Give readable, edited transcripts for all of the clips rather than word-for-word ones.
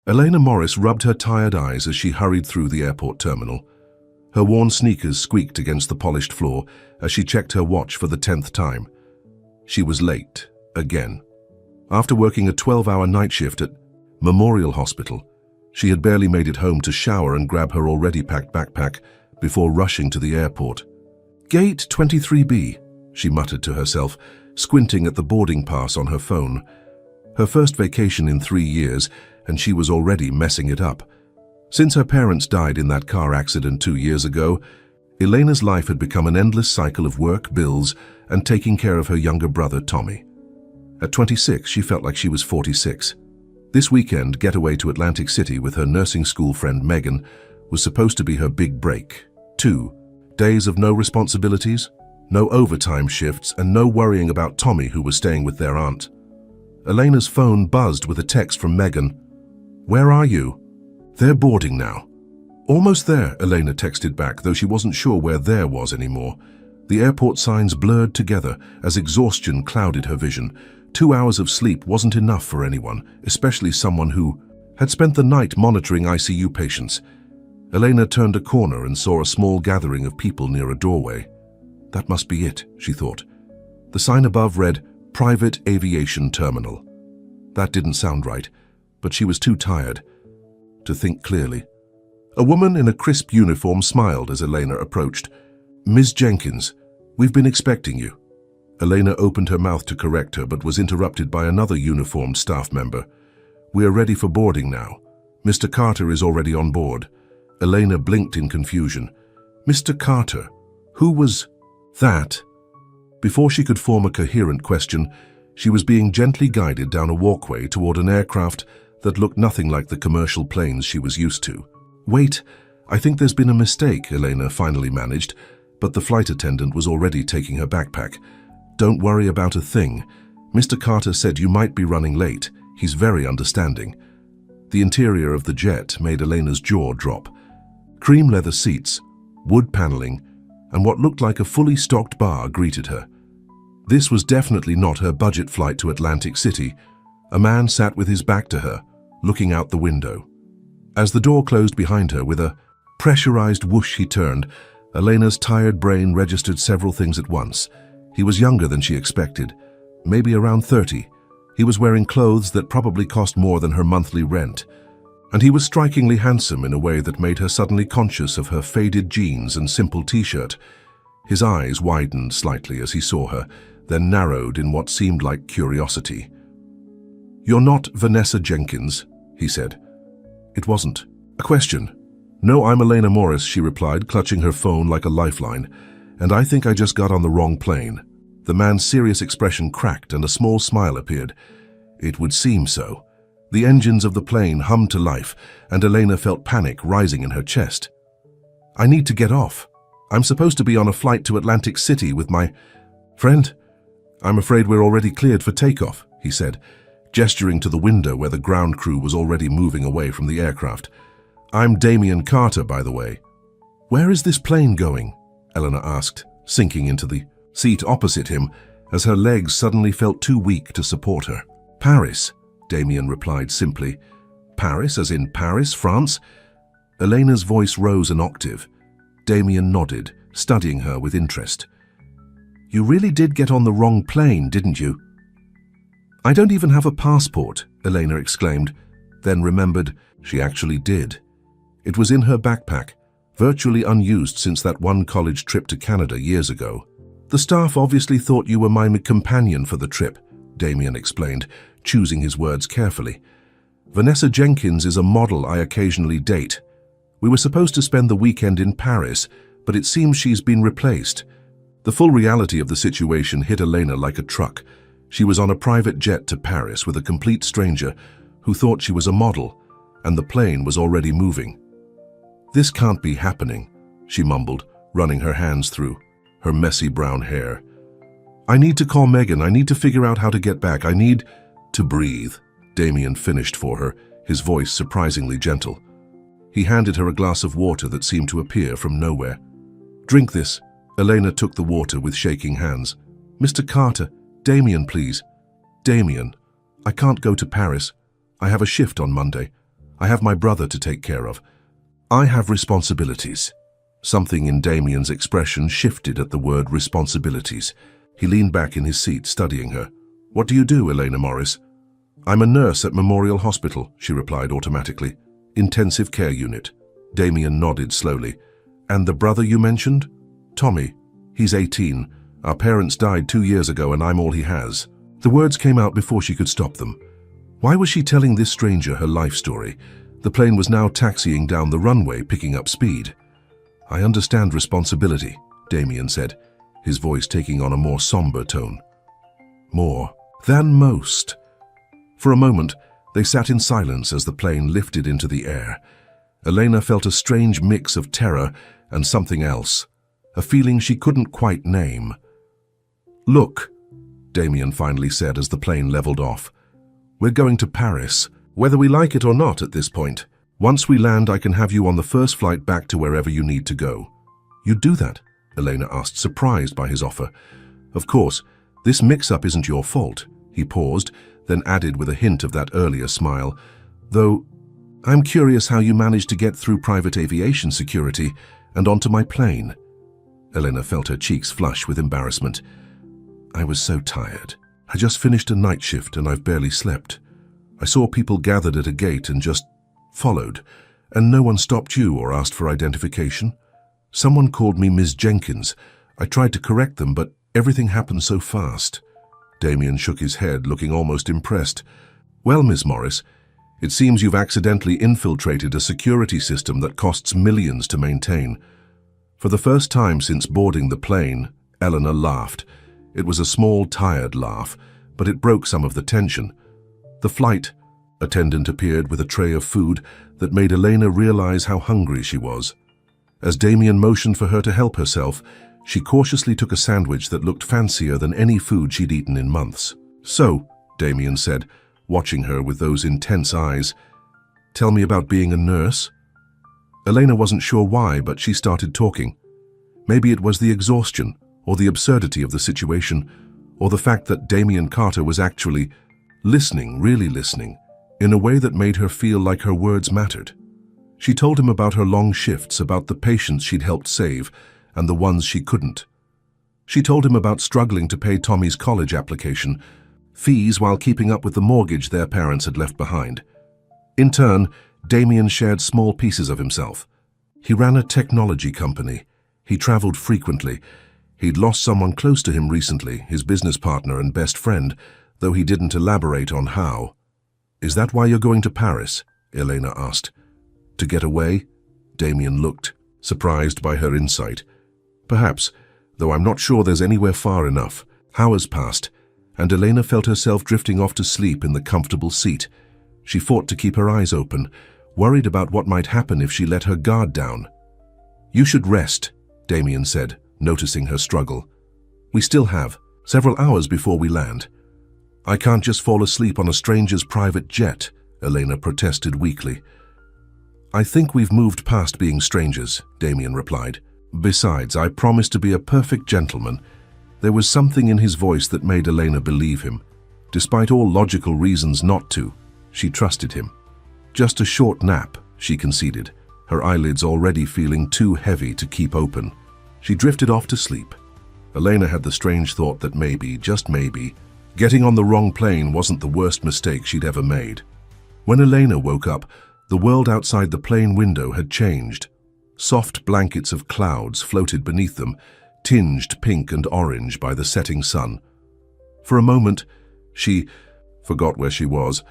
Elena Morris rubbed her tired eyes as she hurried through the airport terminal. Her worn sneakers squeaked against the polished floor as she checked her watch for the 10th time. She was late, again. After working a 12-hour night shift at Memorial Hospital, she had barely made it home to shower and grab her already packed backpack before rushing to the airport. "Gate 23B, she muttered to herself, squinting at the boarding pass on her phone. Her first vacation in 3 years, and she was already messing it up. Since her parents died in that car accident 2 years ago, Elena's life had become an endless cycle of work, bills, and taking care of her younger brother, Tommy. At 26, she felt like she was 46. This weekend, getaway to Atlantic City with her nursing school friend Megan was supposed to be her big break. 2 days of no responsibilities, no overtime shifts, and no worrying about Tommy, who was staying with their aunt. Elena's phone buzzed with a text from Megan. "Where are you?" "They're boarding now." "Almost there," Elena texted back, though she wasn't sure where there was anymore. The airport signs blurred together as exhaustion clouded her vision. 2 hours of sleep wasn't enough for anyone, especially someone who had spent the night monitoring ICU patients. Elena turned a corner and saw a small gathering of people near a doorway. That must be it, she thought. The sign above read, "Private Aviation Terminal." That didn't sound right, but she was too tired to think clearly. A woman in a crisp uniform smiled as Elena approached. "Ms. Jenkins, we've been expecting you." Elena opened her mouth to correct her, but was interrupted by another uniformed staff member. "We are ready for boarding now. Mr. Carter is already on board." Elena blinked in confusion. Mr. Carter? Who was that? Before she could form a coherent question, she was being gently guided down a walkway toward an aircraft that looked nothing like the commercial planes she was used to. "Wait, I think there's been a mistake," Elena finally managed, but the flight attendant was already taking her backpack. "Don't worry about a thing. Mr. Carter said you might be running late. He's very understanding." The interior of the jet made Elena's jaw drop. Cream leather seats, wood paneling, and what looked like a fully stocked bar greeted her. This was definitely not her budget flight to Atlantic City. A man sat with his back to her, looking out the window. As the door closed behind her with a pressurized whoosh, he turned. Elena's tired brain registered several things at once. He was younger than she expected, maybe around 30. He was wearing clothes that probably cost more than her monthly rent. And he was strikingly handsome in a way that made her suddenly conscious of her faded jeans and simple t-shirt. His eyes widened slightly as he saw her, then narrowed in what seemed like curiosity. "You're not Vanessa Jenkins," he said. It wasn't a question. "No, I'm Elena Morris," she replied, clutching her phone like a lifeline. "And I think I just got on the wrong plane." The man's serious expression cracked and a small smile appeared. It would seem so. The engines of the plane hummed to life, and Elena felt panic rising in her chest. "I need to get off. I'm supposed to be on a flight to Atlantic City with my friend." "I'm afraid we're already cleared for takeoff," he said, gesturing to the window where the ground crew was already moving away from the aircraft. "I'm Damian Carter, by the way." "Where is this plane going?" Elena asked, sinking into the seat opposite him as her legs suddenly felt too weak to support her. "Paris," Damian replied simply. "Paris, as in Paris, France?" Elena's voice rose an octave. Damian nodded, studying her with interest. "You really did get on the wrong plane, didn't you?" "I don't even have a passport," Elena exclaimed, then remembered she actually did. It was in her backpack, virtually unused since that one college trip to Canada years ago. "The staff obviously thought you were my companion for the trip," Damian explained, choosing his words carefully. "Vanessa Jenkins is a model I occasionally date. We were supposed to spend the weekend in Paris, but it seems she's been replaced." The full reality of the situation hit Elena like a truck. She was on a private jet to Paris with a complete stranger who thought she was a model, and the plane was already moving. "This can't be happening," she mumbled, running her hands through her messy brown hair. "I need to call Megan. I need to figure out how to get back. I need to breathe," Damian finished for her, his voice surprisingly gentle. He handed her a glass of water that seemed to appear from nowhere. "Drink this." Elena took the water with shaking hands. "Mr. Carter, Damian, please." "Damian, I can't go to Paris. I have a shift on Monday. I have my brother to take care of. I have responsibilities." Something in Damien's expression shifted at the word responsibilities. He leaned back in his seat, studying her. "What do you do, Elena Morris?" "I'm a nurse at Memorial Hospital," she replied automatically. "Intensive care unit." Damien nodded slowly. "And the brother you mentioned?" "Tommy. He's 18. Our parents died 2 years ago and I'm all he has." The words came out before she could stop them. Why was she telling this stranger her life story? The plane was now taxiing down the runway, picking up speed. "I understand responsibility," Damien said, his voice taking on a more somber tone. "More than most." For a moment, they sat in silence as the plane lifted into the air. Elena felt a strange mix of terror and something else, a feeling she couldn't quite name. "Look," Damien finally said as the plane leveled off. "We're going to Paris, whether we like it or not at this point. Once we land, I can have you on the first flight back to wherever you need to go." "You'd do that?" Elena asked, surprised by his offer. "Of course, this mix-up isn't your fault." He paused, then added with a hint of that earlier smile, "Though, I'm curious how you managed to get through private aviation security and onto my plane." Elena felt her cheeks flush with embarrassment. "I was so tired. I just finished a night shift and I've barely slept. I saw people gathered at a gate and just followed, and no one stopped you or asked for identification. Someone called me Ms. Jenkins. I tried to correct them, but everything happened so fast." Damien shook his head, looking almost impressed. "Well, Miss Morris, it seems you've accidentally infiltrated a security system that costs millions to maintain." For the first time since boarding the plane, Eleanor laughed. It was a small, tired laugh, but it broke some of the tension. The flight attendant appeared with a tray of food that made Elena realize how hungry she was. As Damien motioned for her to help herself, she cautiously took a sandwich that looked fancier than any food she'd eaten in months. "So," Damien said, watching her with those intense eyes, "tell me about being a nurse." Elena wasn't sure why, but she started talking. Maybe it was the exhaustion, or the absurdity of the situation, or the fact that Damien Carter was actually listening, really listening, in a way that made her feel like her words mattered. She told him about her long shifts, about the patients she'd helped save, and the ones she couldn't. She told him about struggling to pay Tommy's college application, fees while keeping up with the mortgage their parents had left behind. In turn, Damien shared small pieces of himself. He ran a technology company. He traveled frequently. He'd lost someone close to him recently, his business partner and best friend, though he didn't elaborate on how. "Is that why you're going to Paris?" Elena asked. "To get away?" Damien looked, surprised by her insight. "Perhaps, though I'm not sure there's anywhere far enough." Hours passed, and Elena felt herself drifting off to sleep in the comfortable seat. She fought to keep her eyes open, worried about what might happen if she let her guard down. "You should rest," Damien said, noticing her struggle. "We still have several hours before we land." "I can't just fall asleep on a stranger's private jet," Elena protested weakly. "I think we've moved past being strangers," Damien replied. "Besides, I promised to be a perfect gentleman." There was something in his voice that made Elena believe him. Despite all logical reasons not to, she trusted him. "Just a short nap," she conceded, her eyelids already feeling too heavy to keep open. She drifted off to sleep. Elena had the strange thought that maybe, just maybe, getting on the wrong plane wasn't the worst mistake she'd ever made. When Elena woke up, the world outside the plane window had changed. Soft blankets of clouds floated beneath them, tinged pink and orange by the setting sun. For a moment, she forgot where she was,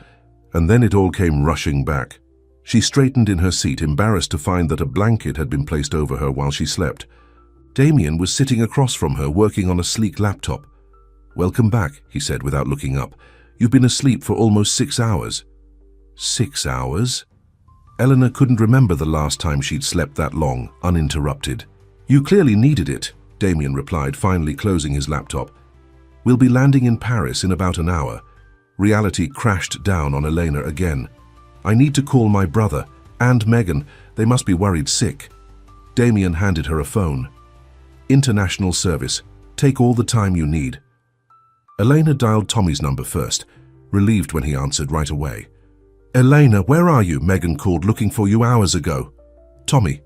and then it all came rushing back. She straightened in her seat, embarrassed to find that a blanket had been placed over her while she slept. Damien was sitting across from her, working on a sleek laptop. "Welcome back," he said without looking up. "You've been asleep for almost 6 hours." 6 hours? Eleanor couldn't remember the last time she'd slept that long, uninterrupted. "You clearly needed it," Damien replied, finally closing his laptop. "We'll be landing in Paris in about an hour." Reality crashed down on Elena again. "I need to call my brother and Megan. They must be worried sick." Damien handed her a phone. "International service. Take all the time you need." Elena dialed Tommy's number first, relieved when he answered right away. Elena, where are you? Megan called, looking for you hours ago. Tommy,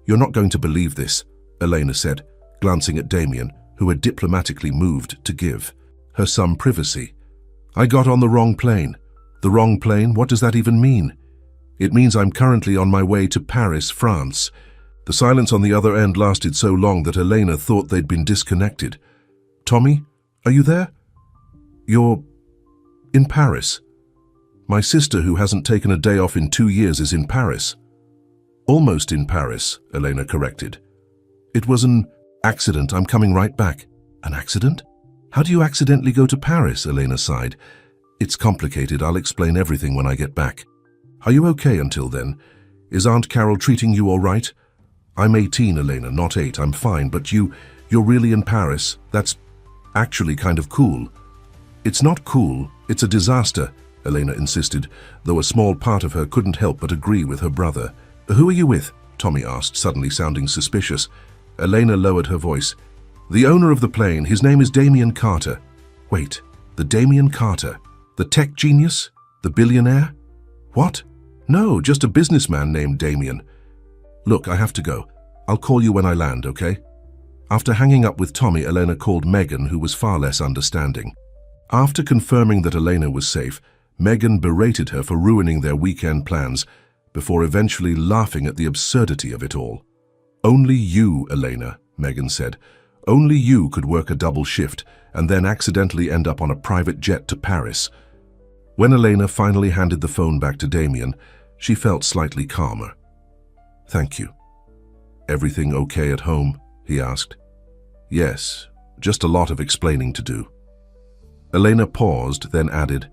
you're not going to believe this, Elena said, glancing at Damien, who had diplomatically moved to give her some privacy. I got on the wrong plane. The wrong plane? What does that even mean? It means I'm currently on my way to Paris, France. The silence on the other end lasted so long that Elena thought they'd been disconnected. Tommy, are you there? You're in Paris. My sister, who hasn't taken a day off in 2 years, is in Paris. Almost in Paris, Elena corrected. It was an accident. I'm coming right back. An accident? How do you accidentally go to Paris? Elena sighed. It's complicated. I'll explain everything when I get back. Are you okay until then? Is Aunt Carol treating you all right? I'm 18, Elena, not 8. I'm fine, but you're really in Paris. That's actually kind of cool. It's not cool. It's a disaster, Elena insisted, though a small part of her couldn't help but agree with her brother. Who are you with? Tommy asked, suddenly sounding suspicious. Elena lowered her voice. The owner of the plane, his name is Damien Carter. Wait, the Damien Carter? The tech genius? The billionaire? What? No, just a businessman named Damien. Look, I have to go. I'll call you when I land, okay? After hanging up with Tommy, Elena called Megan, who was far less understanding. After confirming that Elena was safe, Megan berated her for ruining their weekend plans, before eventually laughing at the absurdity of it all. Only you, Elena, Megan said. Only you could work a double shift and then accidentally end up on a private jet to Paris. When Elena finally handed the phone back to Damien, she felt slightly calmer. Thank you. Everything okay at home? He asked. Yes, just a lot of explaining to do. Elena paused, then added,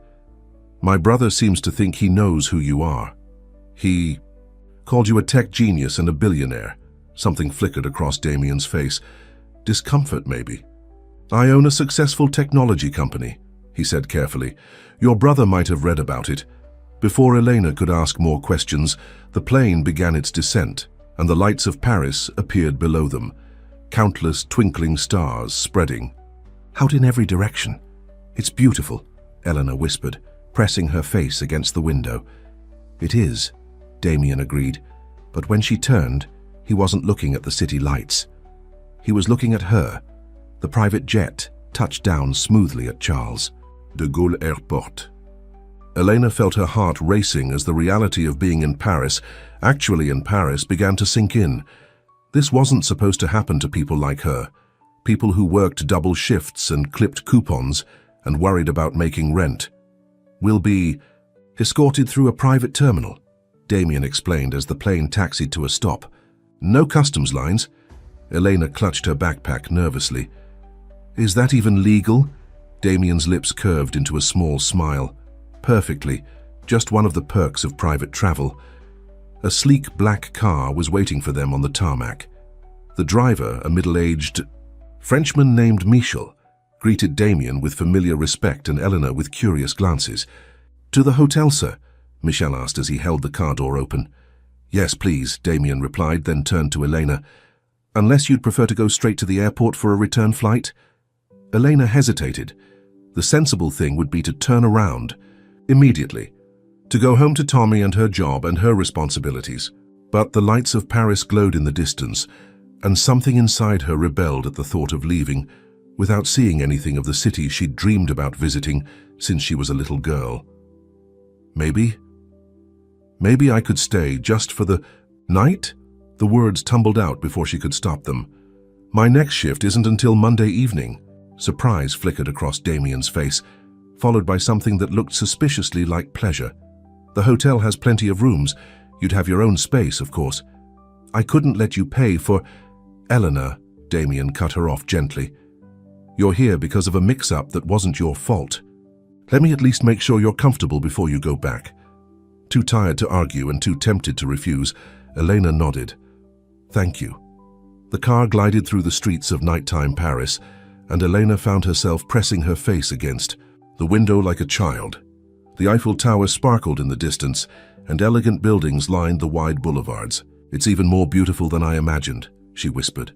My brother seems to think he knows who you are. He called you a tech genius and a billionaire. Something flickered across Damien's face. Discomfort, maybe. I own a successful technology company, he said carefully. Your brother might have read about it. Before Elena could ask more questions, the plane began its descent, and the lights of Paris appeared below them, countless twinkling stars spreading out in every direction. It's beautiful, Elena whispered, pressing her face against the window. It is, Damien agreed, but when she turned, he wasn't looking at the city lights. He was looking at her. The private jet touched down smoothly at Charles de Gaulle Airport. Elena felt her heart racing as the reality of being in Paris, actually in Paris, began to sink in. This wasn't supposed to happen to people like her, people who worked double shifts and clipped coupons and worried about making rent. We'll be escorted through a private terminal, Damien explained as the plane taxied to a stop. No customs lines. Elena clutched her backpack nervously. Is that even legal? Damien's lips curved into a small smile. Perfectly, just one of the perks of private travel. A sleek black car was waiting for them on the tarmac. The driver, a middle-aged Frenchman named Michel, greeted Damien with familiar respect and Elena with curious glances. To the hotel, sir? Michel asked as he held the car door open. Yes, please, Damien replied, then turned to Elena. Unless you'd prefer to go straight to the airport for a return flight? Elena hesitated. The sensible thing would be to turn around immediately, to go home to Tommy and her job and her responsibilities. But the lights of Paris glowed in the distance, and something inside her rebelled at the thought of leaving, without seeing anything of the city she'd dreamed about visiting since she was a little girl. Maybe I could stay just for the night? The words tumbled out before she could stop them. My next shift isn't until Monday evening. Surprise flickered across Damien's face, followed by something that looked suspiciously like pleasure. The hotel has plenty of rooms. You'd have your own space, of course. I couldn't let you pay for... Eleanor, Damien cut her off gently. You're here because of a mix-up that wasn't your fault. Let me at least make sure you're comfortable before you go back. Too tired to argue and too tempted to refuse, Elena nodded. Thank you. The car glided through the streets of nighttime Paris, and Elena found herself pressing her face against the window like a child. The Eiffel Tower sparkled in the distance, and elegant buildings lined the wide boulevards. It's even more beautiful than I imagined, she whispered.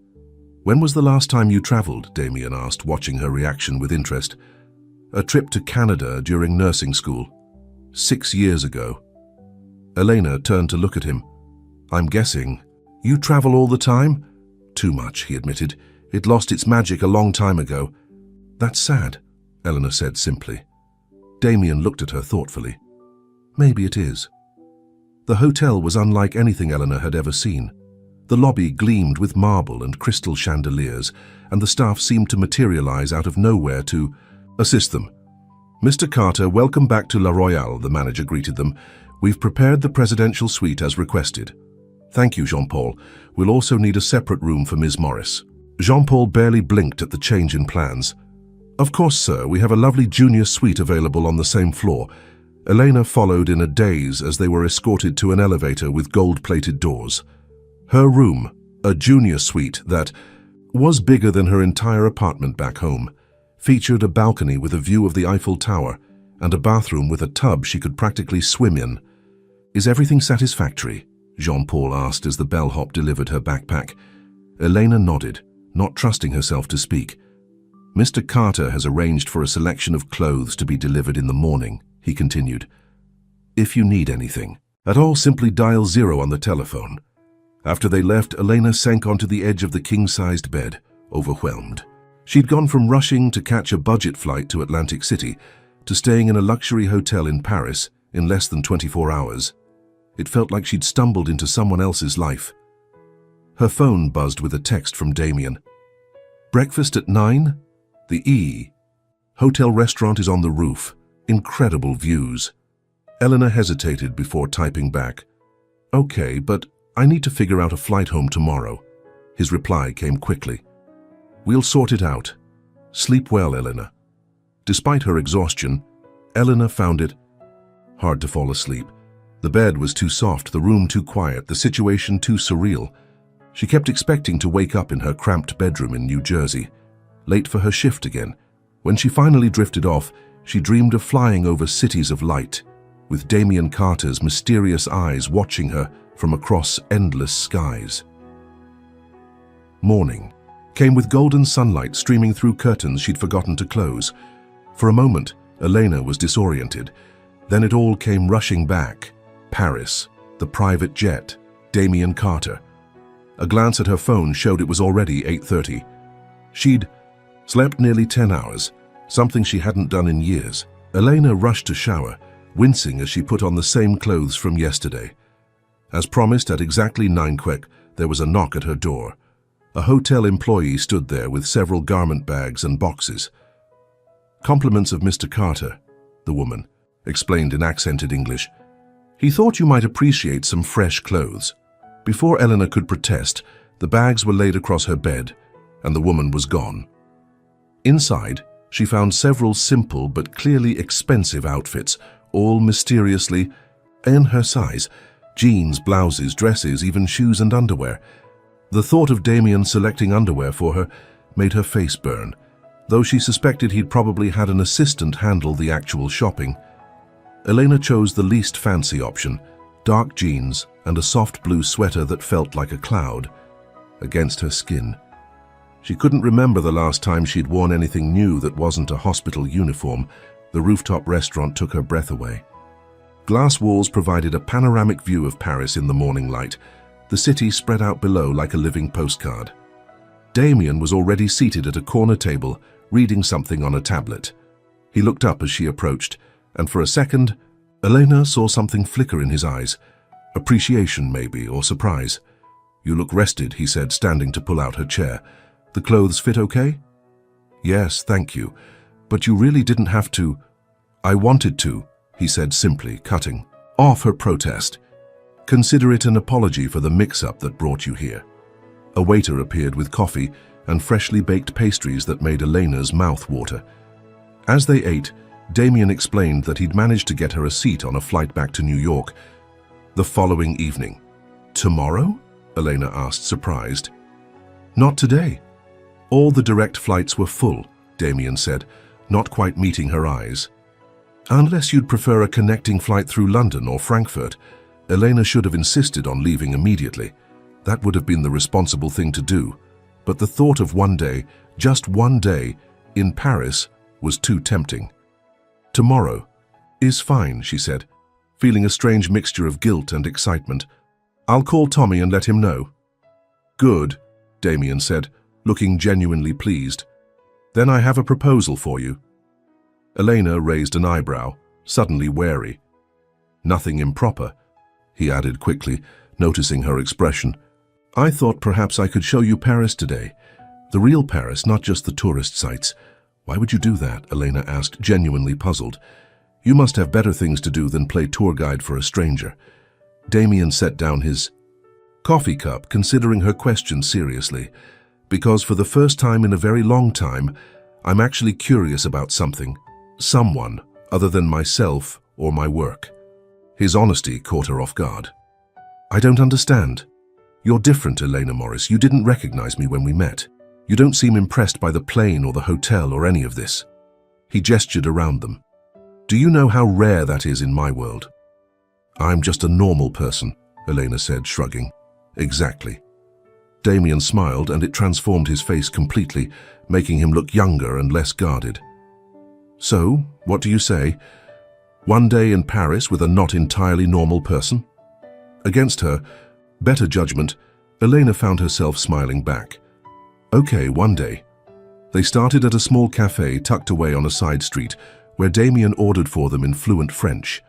When was the last time you traveled? Damien asked, watching her reaction with interest. A trip to Canada during nursing school. 6 years ago, Elena turned to look at him. "I'm guessing. You travel all the time?" "Too much," he admitted. "It lost its magic a long time ago." "That's sad," Elena said simply. Damien looked at her thoughtfully. "Maybe it is." The hotel was unlike anything Elena had ever seen. The lobby gleamed with marble and crystal chandeliers, and the staff seemed to materialize out of nowhere to assist them. "Mr. Carter, welcome back to La Royale," the manager greeted them. "We've prepared the presidential suite as requested." "Thank you, Jean-Paul. We'll also need a separate room for Ms. Morris." Jean-Paul barely blinked at the change in plans. "Of course, sir. We have a lovely junior suite available on the same floor." Elena followed in a daze as they were escorted to an elevator with gold-plated doors. Her room, a junior suite that was bigger than her entire apartment back home, featured a balcony with a view of the Eiffel Tower and a bathroom with a tub she could practically swim in. "Is everything satisfactory?" Jean-Paul asked as the bellhop delivered her backpack. Elena nodded, not trusting herself to speak. "Mr. Carter has arranged for a selection of clothes to be delivered in the morning," he continued. "If you need anything at all, simply dial 0 on the telephone." After they left, Elena sank onto the edge of the king-sized bed, overwhelmed. She'd gone from rushing to catch a budget flight to Atlantic City to staying in a luxury hotel in Paris in less than 24 hours. It felt like she'd stumbled into someone else's life. Her phone buzzed with a text from Damien. "Breakfast at 9? The E. Hotel restaurant is on the roof. Incredible views." Elena hesitated before typing back. "Okay, but I need to figure out a flight home tomorrow." His reply came quickly. "We'll sort it out. Sleep well, Elena." Despite her exhaustion, Elena found it hard to fall asleep. The bed was too soft, the room too quiet, the situation too surreal. She kept expecting to wake up in her cramped bedroom in New Jersey, late for her shift again. When she finally drifted off, she dreamed of flying over cities of light, with Damien Carter's mysterious eyes watching her from across endless skies. Morning came with golden sunlight streaming through curtains she'd forgotten to close. For a moment, Elena was disoriented. Then it all came rushing back. Paris, the private jet, Damien Carter. A glance at her phone showed it was already 8:30. She'd slept nearly 10 hours, something she hadn't done in years. Elena rushed to shower, wincing as she put on the same clothes from yesterday. As promised, at exactly 9 quick, there was a knock at her door. A hotel employee stood there with several garment bags and boxes. "Compliments of Mr. Carter," the woman explained in accented English. "He thought you might appreciate some fresh clothes." Before Elena could protest, the bags were laid across her bed, and the woman was gone. Inside, she found several simple but clearly expensive outfits, all mysteriously in her size. Jeans, blouses, dresses, even shoes and underwear. The thought of Damien selecting underwear for her made her face burn, though she suspected he'd probably had an assistant handle the actual shopping. Elena chose the least fancy option, dark jeans and a soft blue sweater that felt like a cloud against her skin. She couldn't remember the last time she'd worn anything new that wasn't a hospital uniform. The rooftop restaurant took her breath away. Glass walls provided a panoramic view of Paris in the morning light, the city spread out below like a living postcard. Damien was already seated at a corner table, reading something on a tablet. He looked up as she approached, and for a second, Elena saw something flicker in his eyes. Appreciation, maybe, or surprise. "You look rested," he said, standing to pull out her chair. "The clothes fit okay?" "Yes, thank you. But you really didn't have to." "I wanted to," he said simply, cutting off her protest. "Consider it an apology for the mix-up that brought you here." A waiter appeared with coffee and freshly baked pastries that made Elena's mouth water. As they ate, Damien explained that he'd managed to get her a seat on a flight back to New York the following evening. "Tomorrow?" Elena asked, surprised. "Not today. All the direct flights were full," Damien said, not quite meeting her eyes. "Unless you'd prefer a connecting flight through London or Frankfurt." Elena should have insisted on leaving immediately. That would have been the responsible thing to do. But the thought of one day, just one day, in Paris was too tempting. "Tomorrow is fine," she said. feeling a strange mixture of guilt and excitement. "I'll call Tommy and let him know." "Good," Damien said, looking genuinely pleased. "Then I have a proposal for you." Elena raised an eyebrow, suddenly wary. "Nothing improper," he added quickly, noticing her expression. "I thought perhaps I could show you Paris today. The real Paris, not just the tourist sites." "Why would you do that?" Elena asked, genuinely puzzled. "You must have better things to do than play tour guide for a stranger." Damien set down his coffee cup, considering her question seriously. "Because for the first time in a very long time, I'm actually curious about something. Someone, other than myself or my work." His honesty caught her off guard. "I don't understand. You're different, Elena Morris. You didn't recognize me when we met. You don't seem impressed by the plane or the hotel or any of this." He gestured around them. "Do you know how rare that is in my world?" "I'm just a normal person," Elena said, shrugging. "Exactly." Damien smiled, and it transformed his face completely, making him look younger and less guarded. "So, what do you say? One day in Paris with a not entirely normal person?" Against her better judgment, Elena found herself smiling back. "Okay, one day." They started at a small cafe tucked away on a side street, where Damien ordered for them in fluent French.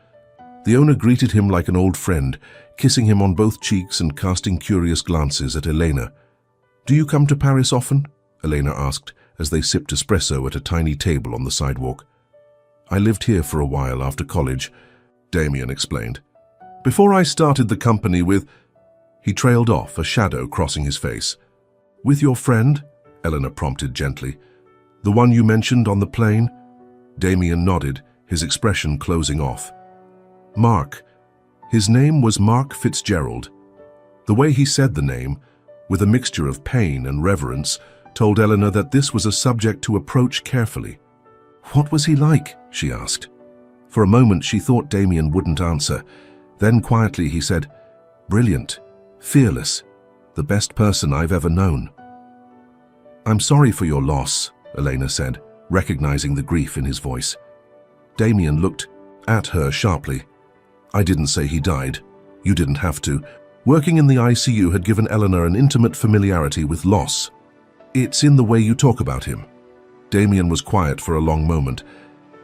The owner greeted him like an old friend, kissing him on both cheeks and casting curious glances at Elena. "Do you come to Paris often?" Elena asked, as they sipped espresso at a tiny table on the sidewalk. "I lived here for a while after college," Damien explained. "Before I started the company with—" He trailed off, a shadow crossing his face. "With your friend?" Elena prompted gently. "The one you mentioned on the plane?" Damien nodded, his expression closing off. "Mark. His name was Mark Fitzgerald." The way he said the name, with a mixture of pain and reverence, told Eleanor that this was a subject to approach carefully. "What was he like?" she asked. For a moment she thought Damien wouldn't answer. Then quietly he said, "Brilliant, fearless, the best person I've ever known." "I'm sorry for your loss," Elena said, recognizing the grief in his voice. Damien looked at her sharply. "I didn't say he died. You didn't have to." Working in the ICU had given Eleanor an intimate familiarity with loss. "It's in the way you talk about him." Damien was quiet for a long moment.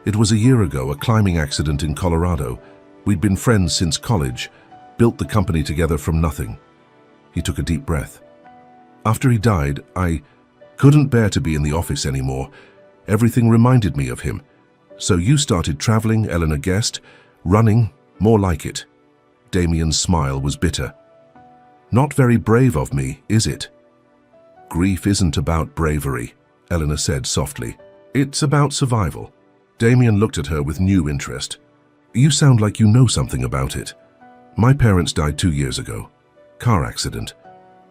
"It was a year ago, a climbing accident in Colorado. We'd been friends since college, built the company together from nothing." He took a deep breath. "After he died, I couldn't bear to be in the office anymore. Everything reminded me of him. So you started traveling," Eleanor guessed. "Running, more like it." Damien's smile was bitter. "Not very brave of me, is it?" "Grief isn't about bravery," Eleanor said softly. "It's about survival." Damien looked at her with new interest. "You sound like you know something about it." "My parents died 2 years ago. Car accident."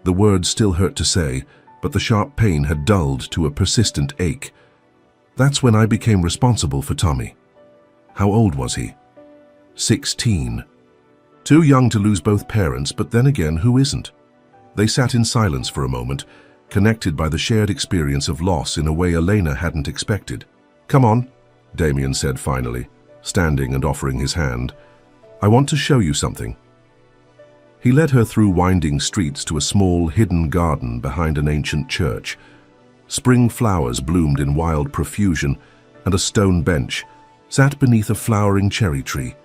The words still hurt to say, but the sharp pain had dulled to a persistent ache. "That's when I became responsible for Tommy." "How old was he?" 16. Too young to lose both parents, but then again, who isn't? They sat in silence for a moment, connected by the shared experience of loss in a way Elena hadn't expected. "Come on," Damien said finally, standing and offering his hand. "I want to show you something." He led her through winding streets to a small, hidden garden behind an ancient church. Spring flowers bloomed in wild profusion, and a stone bench sat beneath a flowering cherry tree.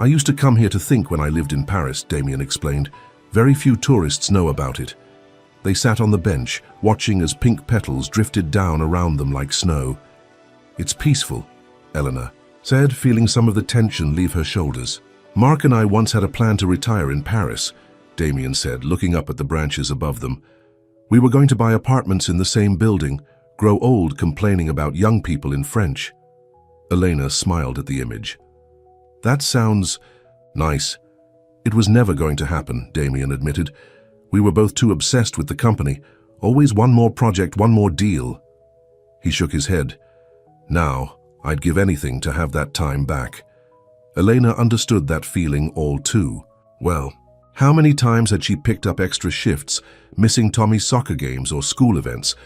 "I used to come here to think when I lived in Paris," Damien explained. "Very few tourists know about it." They sat on the bench, watching as pink petals drifted down around them like snow. "It's peaceful," Eleanor said, feeling some of the tension leave her shoulders. "Mark and I once had a plan to retire in Paris," Damien said, looking up at the branches above them. "We were going to buy apartments in the same building, grow old complaining about young people in French." Elena smiled at the image. "That sounds nice." "It was never going to happen," Damien admitted. "We were both too obsessed with the company. Always one more project, one more deal." He shook his head. "Now, I'd give anything to have that time back." Elena understood that feeling all too well. How many times had she picked up extra shifts, missing Tommy's soccer games or school events,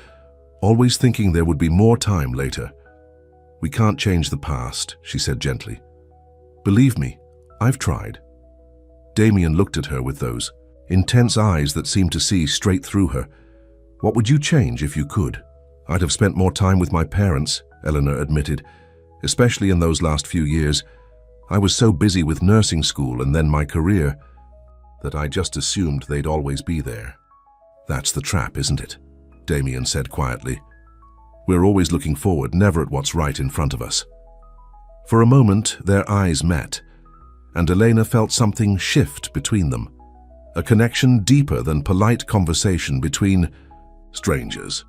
always thinking there would be more time later. "We can't change the past," she said gently. "Believe me, I've tried. Damien looked at her with those intense eyes that seemed to see straight through her. What would you change if you could? I'd have spent more time with my parents, Eleanor admitted, especially in those last few years. I was so busy with nursing school and then my career that I just assumed they'd always be there. That's the trap, isn't it? Damien said quietly. We're always looking forward, never at what's right in front of us. For a moment, their eyes met, and Elena felt something shift between them, a connection deeper than polite conversation between strangers.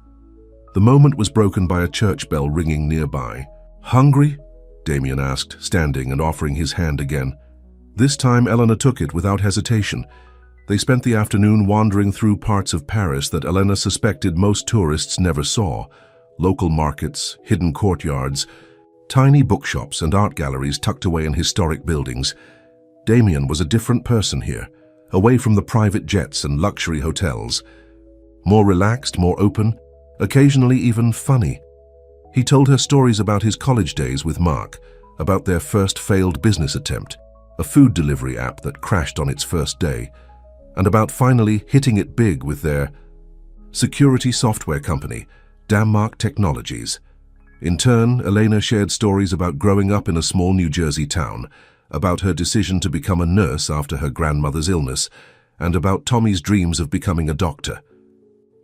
The moment was broken by a church bell ringing nearby. Hungry? Damien asked, standing and offering his hand again. This time Eleanor took it without hesitation. They spent the afternoon wandering through parts of Paris that Elena suspected most tourists never saw. Local markets, hidden courtyards, tiny bookshops and art galleries tucked away in historic buildings. Damien was a different person here, away from the private jets and luxury hotels. More relaxed, more open, occasionally even funny. He told her stories about his college days with Mark, about their first failed business attempt, a food delivery app that crashed on its first day, and about finally hitting it big with their security software company, Mark Technologies. In turn, Elena shared stories about growing up in a small New Jersey town, about her decision to become a nurse after her grandmother's illness, and about Tommy's dreams of becoming a doctor.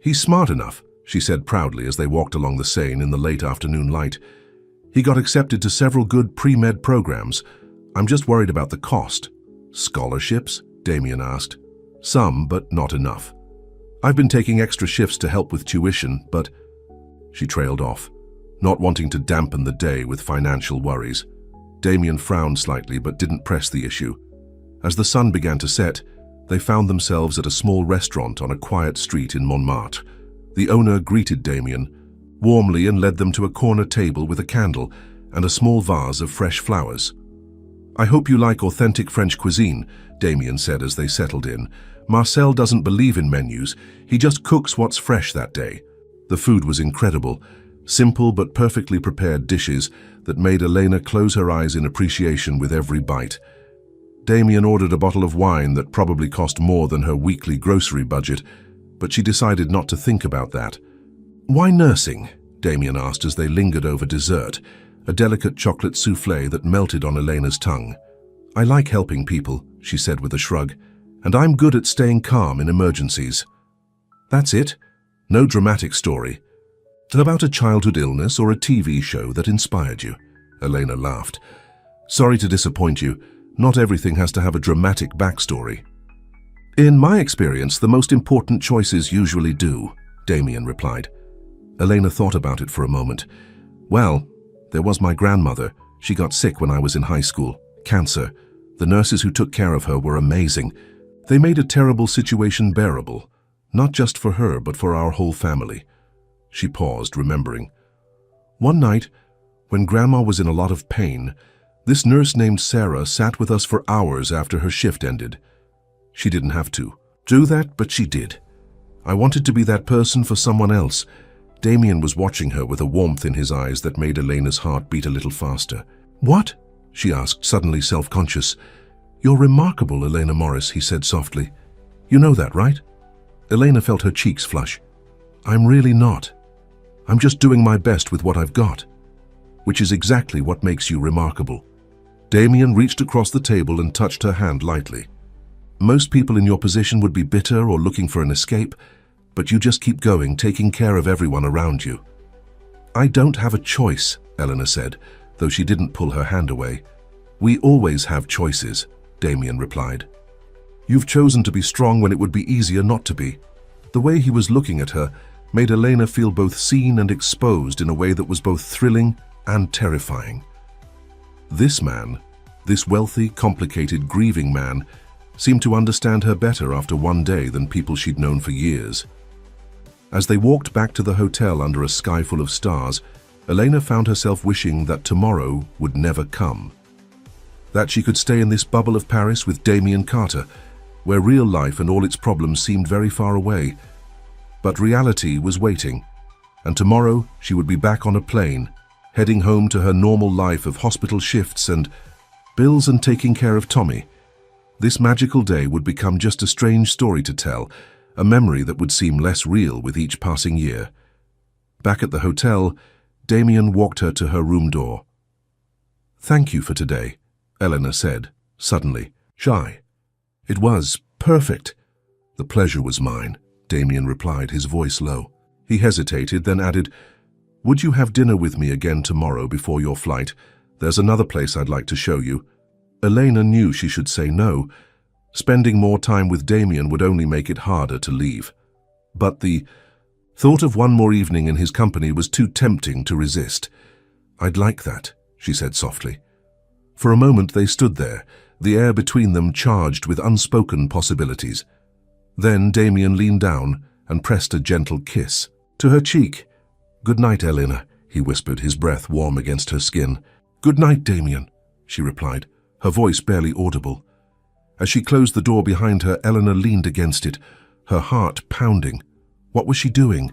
He's smart enough, she said proudly as they walked along the Seine in the late afternoon light. He got accepted to several good pre-med programs. I'm just worried about the cost. Scholarships? Damien asked. Some, but not enough. I've been taking extra shifts to help with tuition, but... She trailed off, not wanting to dampen the day with financial worries. Damien frowned slightly but didn't press the issue. As the sun began to set, they found themselves at a small restaurant on a quiet street in Montmartre. The owner greeted Damien warmly and led them to a corner table with a candle and a small vase of fresh flowers. I hope you like authentic French cuisine, Damien said as they settled in. Marcel doesn't believe in menus, he just cooks what's fresh that day. The food was incredible, simple but perfectly prepared dishes that made Elena close her eyes in appreciation with every bite. Damien ordered a bottle of wine that probably cost more than her weekly grocery budget, but she decided not to think about that. Why nursing? Damien asked as they lingered over dessert, a delicate chocolate souffle that melted on Elena's tongue. I like helping people, she said with a shrug, and I'm good at staying calm in emergencies. That's it? No dramatic story. About a childhood illness or a TV show that inspired you? Elena laughed. Sorry to disappoint you. Not everything has to have a dramatic backstory. In my experience, the most important choices usually do, Damien replied. Elena thought about it for a moment. Well, there was my grandmother. She got sick when I was in high school. Cancer. The nurses who took care of her were amazing. They made a terrible situation bearable. Not just for her, but for our whole family. She paused, remembering. One night, when Grandma was in a lot of pain, this nurse named Sarah sat with us for hours after her shift ended. She didn't have to do that, but she did. I wanted to be that person for someone else. Damien was watching her with a warmth in his eyes that made Elena's heart beat a little faster. What? She asked, suddenly self-conscious. You're remarkable, Elena Morris, he said softly. You know that, right? Elena felt her cheeks flush. I'm really not. I'm just doing my best with what I've got, which is exactly what makes you remarkable. Damien reached across the table and touched her hand lightly. Most people in your position would be bitter or looking for an escape, but you just keep going, taking care of everyone around you. I don't have a choice, Eleanor said, though she didn't pull her hand away. We always have choices, Damien replied. You've chosen to be strong when it would be easier not to be. The way he was looking at her made Elena feel both seen and exposed in a way that was both thrilling and terrifying. This man, this wealthy, complicated, grieving man, seemed to understand her better after one day than people she'd known for years. As they walked back to the hotel under a sky full of stars, Elena found herself wishing that tomorrow would never come. That she could stay in this bubble of Paris with Damien Carter, where real life and all its problems seemed very far away. But reality was waiting, and tomorrow she would be back on a plane, heading home to her normal life of hospital shifts and bills and taking care of Tommy. This magical day would become just a strange story to tell, a memory that would seem less real with each passing year. Back at the hotel, Damien walked her to her room door. "Thank you for today," Eleanor said, suddenly, shy. "It was perfect." "The pleasure was mine," Damien replied, his voice low. He hesitated, then added, "Would you have dinner with me again tomorrow before your flight? There's another place I'd like to show you." Elena knew she should say no. Spending more time with Damien would only make it harder to leave. But the thought of one more evening in his company was too tempting to resist. "I'd like that," she said softly. For a moment they stood there, the air between them charged with unspoken possibilities. Then Damien leaned down and pressed a gentle kiss to her cheek. "Good night, Elena," he whispered, his breath warm against her skin. "Good night, Damien," she replied, her voice barely audible. As she closed the door behind her, Eleanor leaned against it, her heart pounding. What was she doing?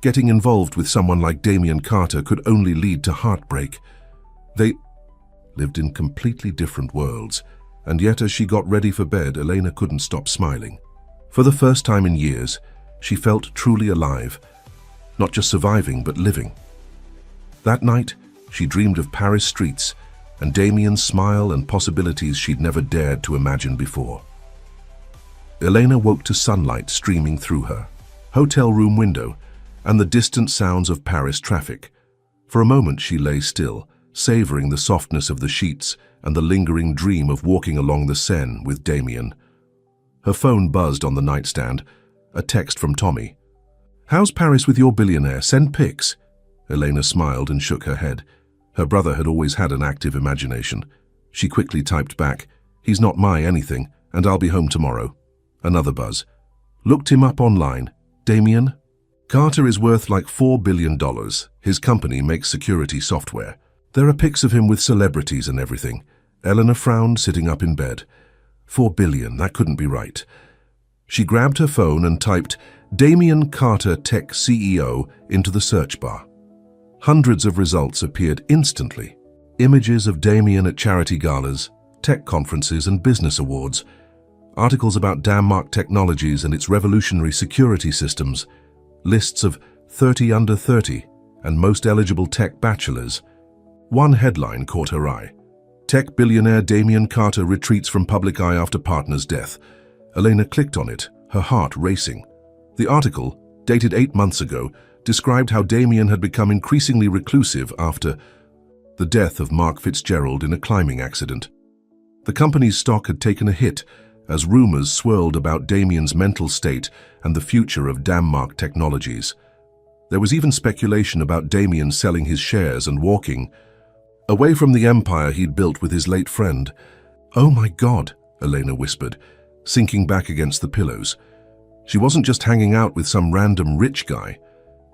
Getting involved with someone like Damien Carter could only lead to heartbreak. They lived in completely different worlds, and yet as she got ready for bed, Elena couldn't stop smiling. For the first time in years, she felt truly alive, not just surviving, but living. That night, she dreamed of Paris streets and Damien's smile and possibilities she'd never dared to imagine before. Elena woke to sunlight streaming through her hotel room window and the distant sounds of Paris traffic. For a moment she lay still, savoring the softness of the sheets and the lingering dream of walking along the Seine with Damien. Her phone buzzed on the nightstand, a text from Tommy. "How's Paris with your billionaire? Send pics." Elena smiled and shook her head. Her brother had always had an active imagination. She quickly typed back, "He's not my anything, and I'll be home tomorrow." Another buzz. "Looked him up online. Damien? Carter is worth like $4 billion. His company makes security software. There are pics of him with celebrities and everything." Eleanor frowned, sitting up in bed. $4 billion, that couldn't be right. She grabbed her phone and typed Damien Carter Tech CEO into the search bar. Hundreds of results appeared instantly. Images of Damien at charity galas, tech conferences and business awards. Articles about Denmark Technologies and its revolutionary security systems. Lists of 30 under 30 and most eligible tech bachelors. One headline caught her eye. Tech billionaire Damien Carter retreats from public eye after partner's death. Elena clicked on it, her heart racing. The article, dated 8 months ago, described how Damien had become increasingly reclusive after the death of Mark Fitzgerald in a climbing accident. The company's stock had taken a hit as rumors swirled about Damien's mental state and the future of Denmark Technologies. There was even speculation about Damien selling his shares and walking away from the empire he'd built with his late friend. "Oh my God," Elena whispered, sinking back against the pillows. She wasn't just hanging out with some random rich guy.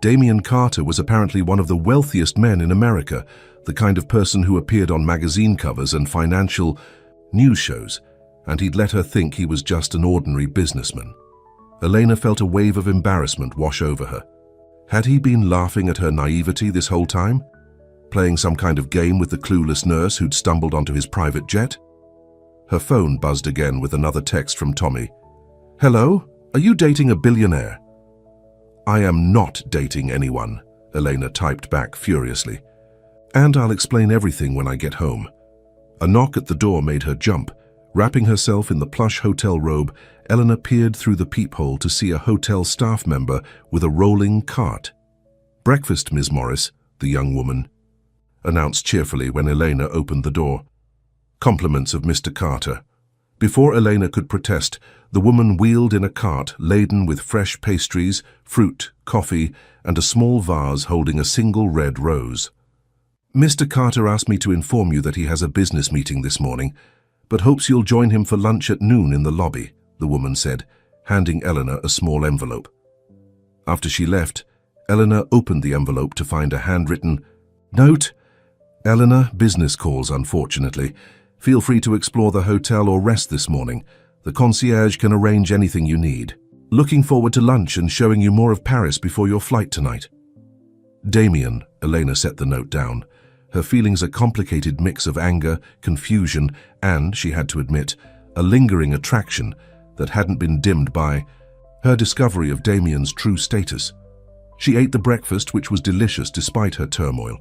Damien Carter was apparently one of the wealthiest men in America, the kind of person who appeared on magazine covers and financial news shows, and he'd let her think he was just an ordinary businessman. Elena felt a wave of embarrassment wash over her. Had he been laughing at her naivety this whole time? Playing some kind of game with the clueless nurse who'd stumbled onto his private jet? Her phone buzzed again with another text from Tommy. "Hello? Are you dating a billionaire?" "I am not dating anyone," Elena typed back furiously. "And I'll explain everything when I get home." A knock at the door made her jump. Wrapping herself in the plush hotel robe, Eleanor peered through the peephole to see a hotel staff member with a rolling cart. "Breakfast, Ms. Morris," the young woman announced cheerfully when Elena opened the door. "Compliments of Mr. Carter." Before Elena could protest, the woman wheeled in a cart laden with fresh pastries, fruit, coffee, and a small vase holding a single red rose. "Mr. Carter asked me to inform you that he has a business meeting this morning, but hopes you'll join him for lunch at noon in the lobby," the woman said, handing Eleanor a small envelope. After she left, Eleanor opened the envelope to find a handwritten note. "Eleanor, business calls, unfortunately. Feel free to explore the hotel or rest this morning. The concierge can arrange anything you need. Looking forward to lunch and showing you more of Paris before your flight tonight." "Damien," Elena set the note down. her feelings a complicated mix of anger, confusion, and, she had to admit, a lingering attraction that hadn't been dimmed by her discovery of Damien's true status. She ate the breakfast, which was delicious despite her turmoil,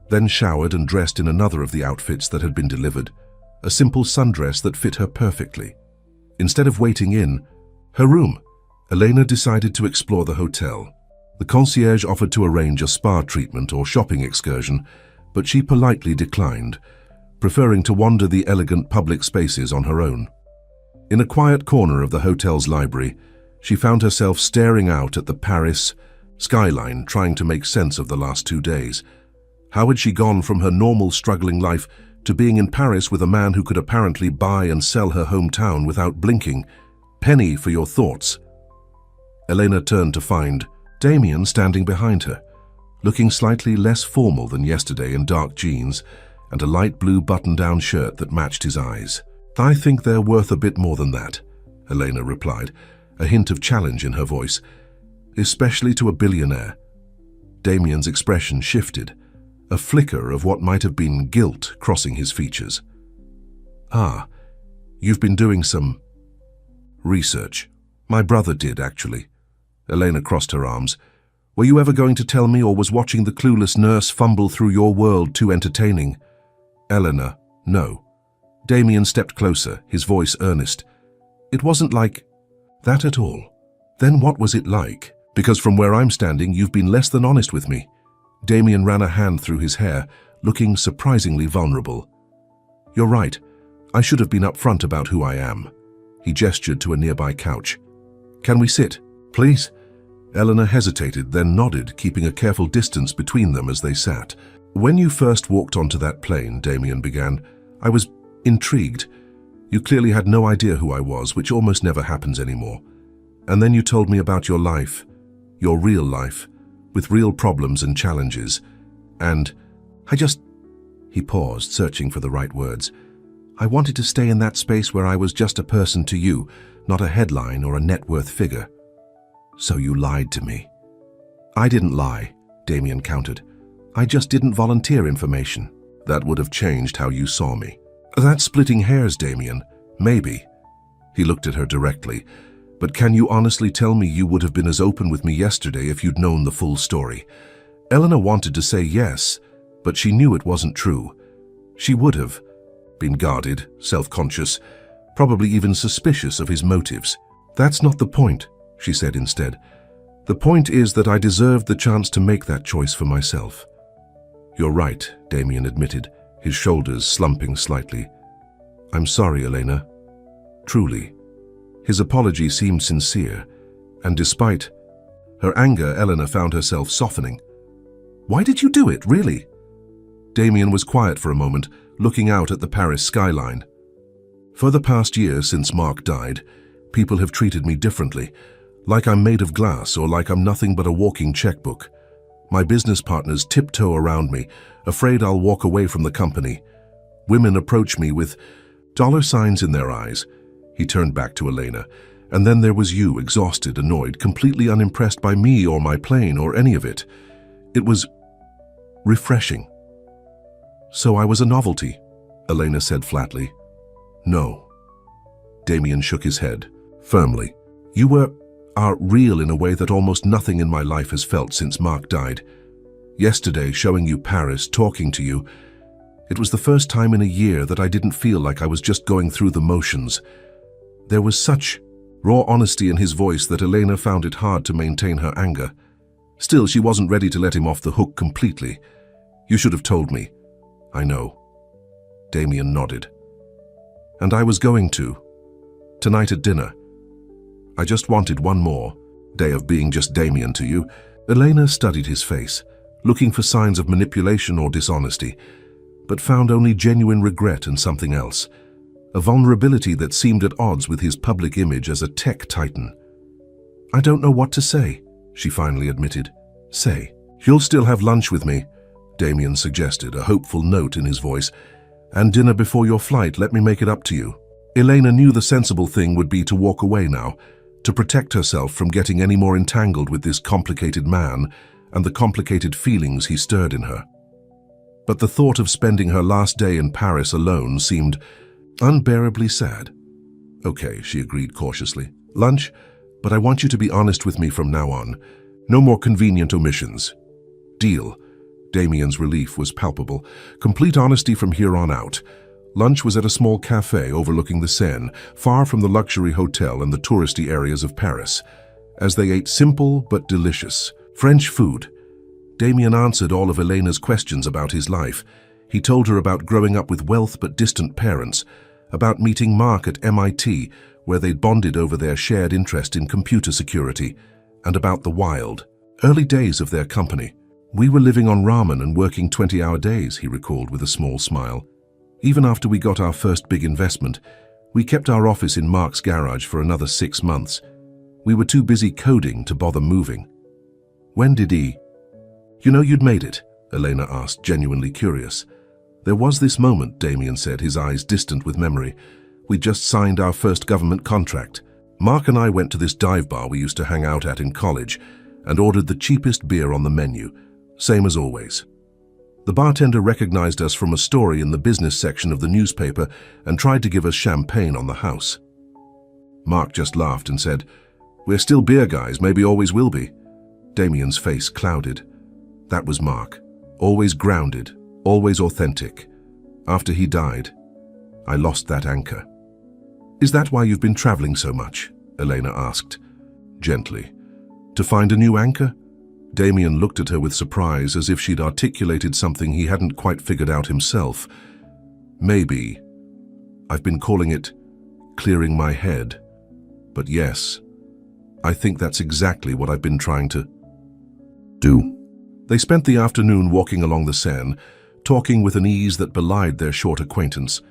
then showered and dressed in another of the outfits that had been delivered, a simple sundress that fit her perfectly. Instead of waiting in her room, Elena decided to explore the hotel. The concierge offered to arrange a spa treatment or shopping excursion, but she politely declined, preferring to wander the elegant public spaces on her own. In a quiet corner of the hotel's library, she found herself staring out at the Paris skyline, trying to make sense of the last 2 days. How had she gone from her normal struggling life to being in Paris with a man who could apparently buy and sell her hometown without blinking? Penny for your thoughts. Elena turned to find Damien standing behind her, looking slightly less formal than yesterday in dark jeans and a light blue button-down shirt that matched his eyes. "I think they're worth a bit more than that," Elena replied, a hint of challenge in her voice, "especially to a billionaire." Damien's expression shifted, a flicker of what might have been guilt crossing his features. "Ah, you've been doing some research. My brother did, actually." Elena crossed her arms. "Were you ever going to tell me, or was watching the clueless nurse fumble through your world too entertaining?" "Elena, no." Damien stepped closer, his voice earnest. "It wasn't like that at all." "Then what was it like? Because from where I'm standing, you've been less than honest with me." Damien ran a hand through his hair, looking surprisingly vulnerable. "You're right. I should have been upfront about who I am." He gestured to a nearby couch. "Can we sit, please?" Elena hesitated, then nodded, keeping a careful distance between them as they sat. "When you first walked onto that plane," Damien began, "I was intrigued. You clearly had no idea who I was, which almost never happens anymore. And then you told me about your life, your real life, with real problems and challenges. And I just..." He paused, searching for the right words. "I wanted to stay in that space where I was just a person to you, not a headline or a net worth figure." "So you lied to me." "I didn't lie," Damien countered. "I just didn't volunteer information." "That would have changed how you saw me." "That's splitting hairs, Damien. Maybe." He looked at her directly. "But can you honestly tell me you would have been as open with me yesterday if you'd known the full story?" Elena wanted to say yes, but she knew it wasn't true. She would have been guarded, self-conscious, probably even suspicious of his motives. "That's not the point," she said instead. "The point is that I deserved the chance to make that choice for myself." "You're right," Damien admitted, his shoulders slumping slightly. "I'm sorry, Elena. Truly." His apology seemed sincere, and despite her anger, Elena found herself softening. "Why did you do it, really?" Damien was quiet for a moment, looking out at the Paris skyline. "For the past year since Mark died, people have treated me differently, like I'm made of glass or like I'm nothing but a walking checkbook. My business partners tiptoe around me, afraid I'll walk away from the company. Women approach me with dollar signs in their eyes." He turned back to Elena. "And then there was you, exhausted, annoyed, completely unimpressed by me or my plane or any of it. It was refreshing." "So I was a novelty," Elena said flatly. "No." Damien shook his head, firmly. "You are real in a way that almost nothing in my life has felt since Mark died. Yesterday, showing you Paris, talking to you, it was the first time in a year that I didn't feel like I was just going through the motions." There was such raw honesty in his voice that Elena found it hard to maintain her anger. Still, she wasn't ready to let him off the hook completely. "You should have told me." "I know." Damien nodded. "And I was going to. Tonight at dinner. I just wanted one more day of being just Damien to you." Elena studied his face, looking for signs of manipulation or dishonesty, but found only genuine regret and something else, a vulnerability that seemed at odds with his public image as a tech titan. "I don't know what to say," she finally admitted. "Say." "You'll still have lunch with me," Damien suggested, a hopeful note in his voice. "And dinner before your flight, let me make it up to you." Elena knew the sensible thing would be to walk away now, to protect herself from getting any more entangled with this complicated man and the complicated feelings he stirred in her. but the thought of spending her last day in Paris alone seemed unbearably sad. "Okay," she agreed cautiously. "Lunch, but I want you to be honest with me from now on. No more convenient omissions." "Deal." Damien's relief was palpable. "Complete honesty from here on out." Lunch was at a small cafe overlooking the Seine, far from the luxury hotel and the touristy areas of Paris. As they ate simple but delicious French food, Damien answered all of Elena's questions about his life. He told her about growing up with wealth but distant parents, about meeting Mark at MIT, where they'd bonded over their shared interest in computer security, and about the wild, early days of their company. "We were living on ramen and working 20-hour days," he recalled with a small smile. "Even after we got our first big investment, we kept our office in Mark's garage for another 6 months. We were too busy coding to bother moving." "When did he—" "You know you'd made it?" Elena asked, genuinely curious. "There was this moment," Damien said, his eyes distant with memory. "We just signed our first government contract. Mark and I went to this dive bar we used to hang out at in college and ordered the cheapest beer on the menu, same as always. The bartender recognized us from a story in the business section of the newspaper and tried to give us champagne on the house. Mark just laughed and said, 'We're still beer guys, maybe always will be.'" Damien's face clouded. That was Mark. Always grounded, always authentic. After he died, I lost that anchor. "Is that why you've been traveling so much?" Elena asked, gently. "To find a new anchor?" Damien looked at her with surprise, as if she'd articulated something he hadn't quite figured out himself. "Maybe. I've been calling it clearing my head. But yes, I think that's exactly what I've been trying to do." They spent the afternoon walking along the Seine, talking with an ease that belied their short acquaintance.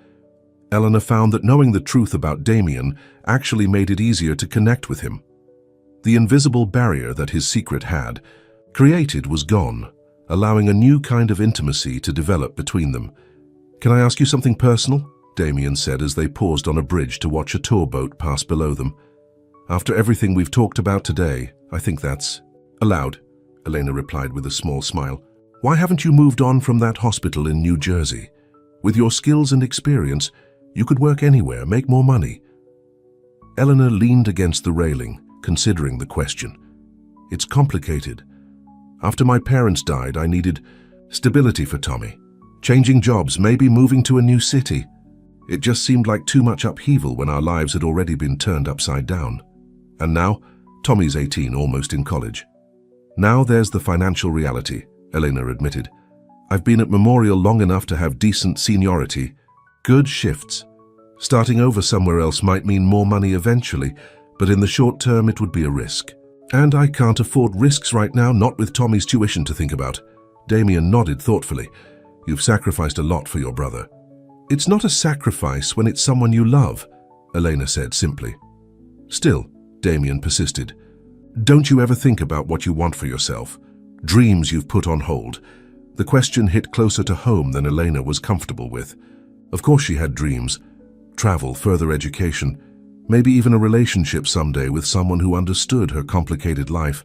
Eleanor found that knowing the truth about Damien actually made it easier to connect with him. The invisible barrier that his secret had created was gone, allowing a new kind of intimacy to develop between them. "Can I ask you something personal?" Damien said as they paused on a bridge to watch a tour boat pass below them. "After everything we've talked about today, I think that's allowed," Elena replied with a small smile. "Why haven't you moved on from that hospital in New Jersey? With your skills and experience, you could work anywhere, make more money." Eleanor leaned against the railing, considering the question. "It's complicated. After my parents died, I needed stability for Tommy. Changing jobs, maybe moving to a new city. It just seemed like too much upheaval when our lives had already been turned upside down. And now, Tommy's 18, almost in college. Now there's the financial reality," Elena admitted. "I've been at Memorial long enough to have decent seniority, good shifts. Starting over somewhere else might mean more money eventually, but in the short term it would be a risk. And I can't afford risks right now, not with Tommy's tuition to think about." Damien nodded thoughtfully. "You've sacrificed a lot for your brother." "It's not a sacrifice when it's someone you love," Elena said simply. "Still," Damien persisted, "don't you ever think about what you want for yourself? Dreams you've put on hold?" The question hit closer to home than Elena was comfortable with. Of course she had dreams. Travel, further education, maybe even a relationship someday with someone who understood her complicated life.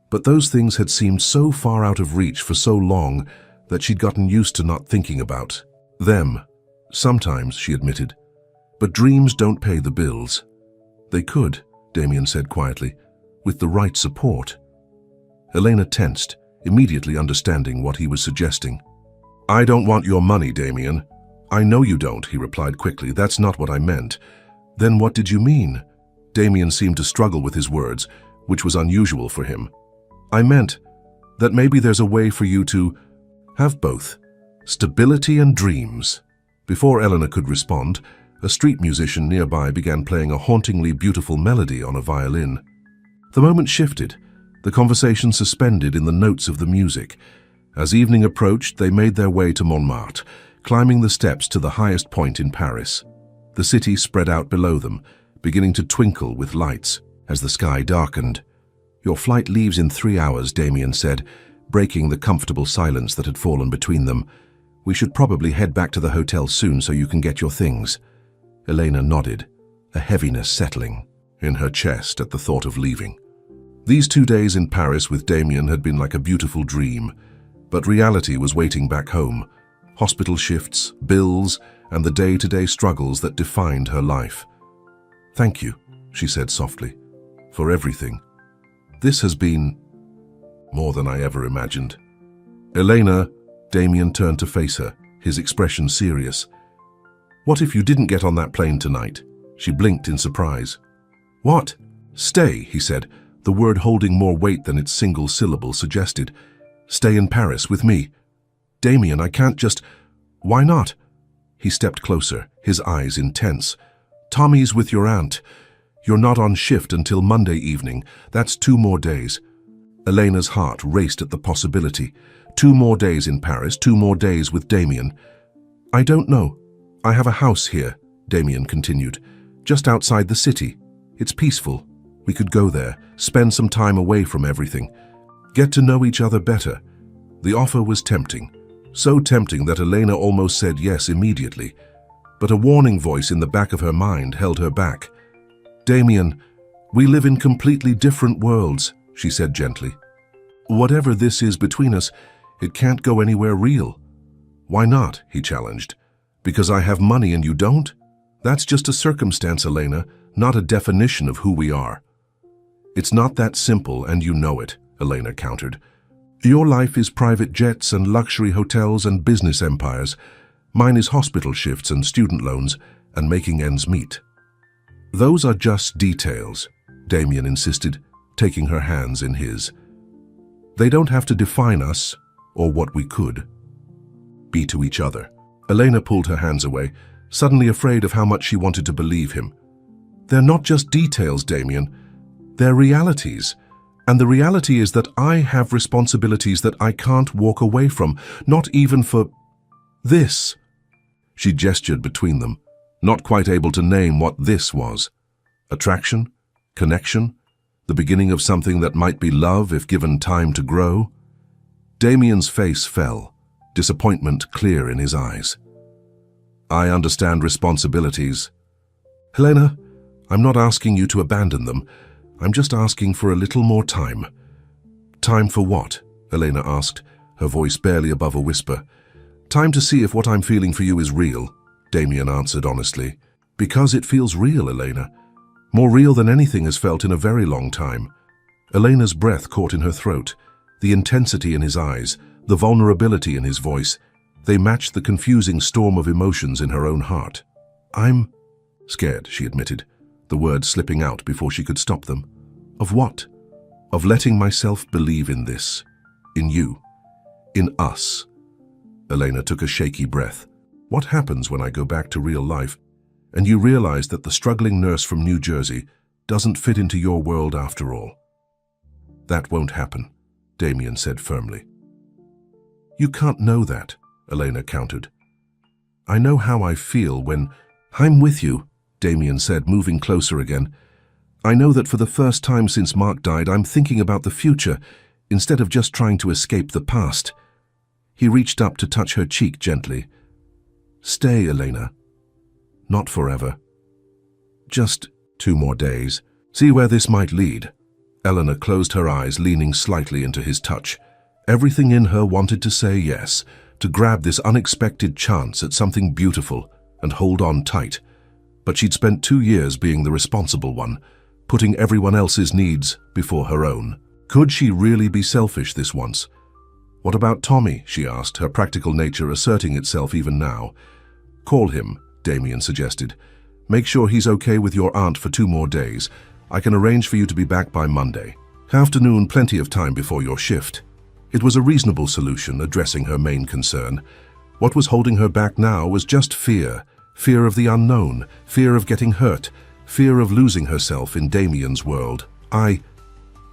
But those things had seemed so far out of reach for so long that she'd gotten used to not thinking about them. Sometimes, she admitted. But dreams don't pay the bills. "They could," Damien said quietly, "with the right support." Elena tensed, immediately understanding what he was suggesting. "I don't want your money, Damien." "I know you don't," he replied quickly. "That's not what I meant." "Then what did you mean?" Damien seemed to struggle with his words, which was unusual for him. "I meant that maybe there's a way for you to have both, stability and dreams." Before Eleanor could respond, a street musician nearby began playing a hauntingly beautiful melody on a violin. The moment shifted, the conversation suspended in the notes of the music. As evening approached, they made their way to Montmartre, climbing the steps to the highest point in Paris. The city spread out below them, beginning to twinkle with lights as the sky darkened. "Your flight leaves in 3 hours," Damien said, breaking the comfortable silence that had fallen between them. "We should probably head back to the hotel soon so you can get your things." Elena nodded, a heaviness settling in her chest at the thought of leaving. These 2 days in Paris with Damien had been like a beautiful dream. But reality was waiting back home. Hospital shifts, bills, and the day-to-day struggles that defined her life. "Thank you," she said softly, "for everything. This has been more than I ever imagined." "Elena," Damien turned to face her, his expression serious. "What if you didn't get on that plane tonight?" She blinked in surprise. "What?" "Stay," he said, the word holding more weight than its single syllable suggested. "Stay in Paris with me." "Damien, I can't just—" "Why not?" He stepped closer, his eyes intense. "Tommy's with your aunt. You're not on shift until Monday evening. That's 2 more days." Elena's heart raced at the possibility. 2 more days in Paris, 2 more days with Damien. "I don't know. I have a house here," Damien continued, "just outside the city. It's peaceful. We could go there, spend some time away from everything, get to know each other better." The offer was tempting. So tempting that Elena almost said yes immediately. But a warning voice in the back of her mind held her back. "Damien, we live in completely different worlds," she said gently. "Whatever this is between us, it can't go anywhere real." "Why not?" he challenged. "Because I have money and you don't? That's just a circumstance, Elena, not a definition of who we are." "It's not that simple, and you know it," Elena countered. "Your life is private jets and luxury hotels and business empires. Mine is hospital shifts and student loans and making ends meet." "Those are just details," Damien insisted, taking her hands in his. "They don't have to define us or what we could be to each other." Elena pulled her hands away, suddenly afraid of how much she wanted to believe him. "They're not just details, Damien. They're realities. And the reality is that I have responsibilities that I can't walk away from, not even for this." She gestured between them, not quite able to name what this was. Attraction? Connection? The beginning of something that might be love if given time to grow? Damien's face fell, disappointment clear in his eyes. "I understand responsibilities. Helena, I'm not asking you to abandon them. I'm just asking for a little more time." "Time for what?" Elena asked, her voice barely above a whisper. "Time to see if what I'm feeling for you is real," Damien answered honestly. "Because it feels real, Elena. More real than anything has felt in a very long time." Elena's breath caught in her throat, the intensity in his eyes, the vulnerability in his voice. They matched the confusing storm of emotions in her own heart. "I'm scared," she admitted, the words slipping out before she could stop them. "Of what?" "Of letting myself believe in this. In you. In us." Elena took a shaky breath. "What happens when I go back to real life and you realize that the struggling nurse from New Jersey doesn't fit into your world after all?" "That won't happen," Damien said firmly. "You can't know that," Elena countered. "I know how I feel when—" "I'm with you," Damien said, moving closer again. "I know that for the first time since Mark died, I'm thinking about the future instead of just trying to escape the past." He reached up to touch her cheek gently. "Stay, Elena. Not forever. Just 2 more days. See where this might lead." Elena closed her eyes, leaning slightly into his touch. Everything in her wanted to say yes, to grab this unexpected chance at something beautiful and hold on tight. But she'd spent 2 years being the responsible one, putting everyone else's needs before her own. Could she really be selfish this once? "What about Tommy?" she asked, her practical nature asserting itself even now. "Call him," Damien suggested. "Make sure he's okay with your aunt for 2 more days. I can arrange for you to be back by Monday. Afternoon, plenty of time before your shift." It was a reasonable solution, addressing her main concern. What was holding her back now was just fear. Fear of the unknown, fear of getting hurt, fear of losing herself in Damien's world.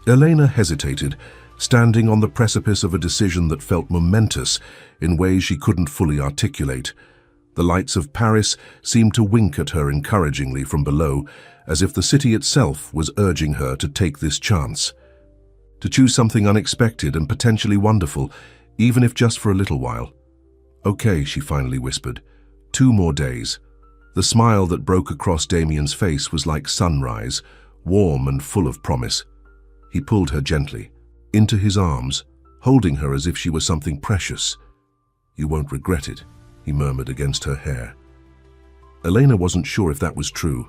Elena hesitated, standing on the precipice of a decision that felt momentous in ways she couldn't fully articulate. The lights of Paris seemed to wink at her encouragingly from below, as if the city itself was urging her to take this chance. To choose something unexpected and potentially wonderful, even if just for a little while. "Okay," she finally whispered. 2 more days. The smile that broke across Damien's face was like sunrise, warm and full of promise. He pulled her gently into his arms, holding her as if she were something precious. "You won't regret it," he murmured against her hair. Elena wasn't sure if that was true.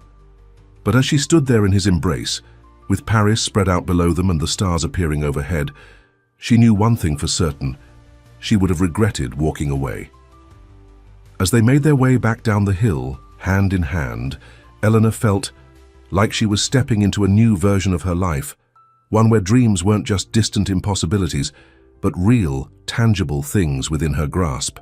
But as she stood there in his embrace, with Paris spread out below them and the stars appearing overhead, she knew one thing for certain: she would have regretted walking away. As they made their way back down the hill, hand in hand, Eleanor felt like she was stepping into a new version of her life, one where dreams weren't just distant impossibilities, but real, tangible things within her grasp.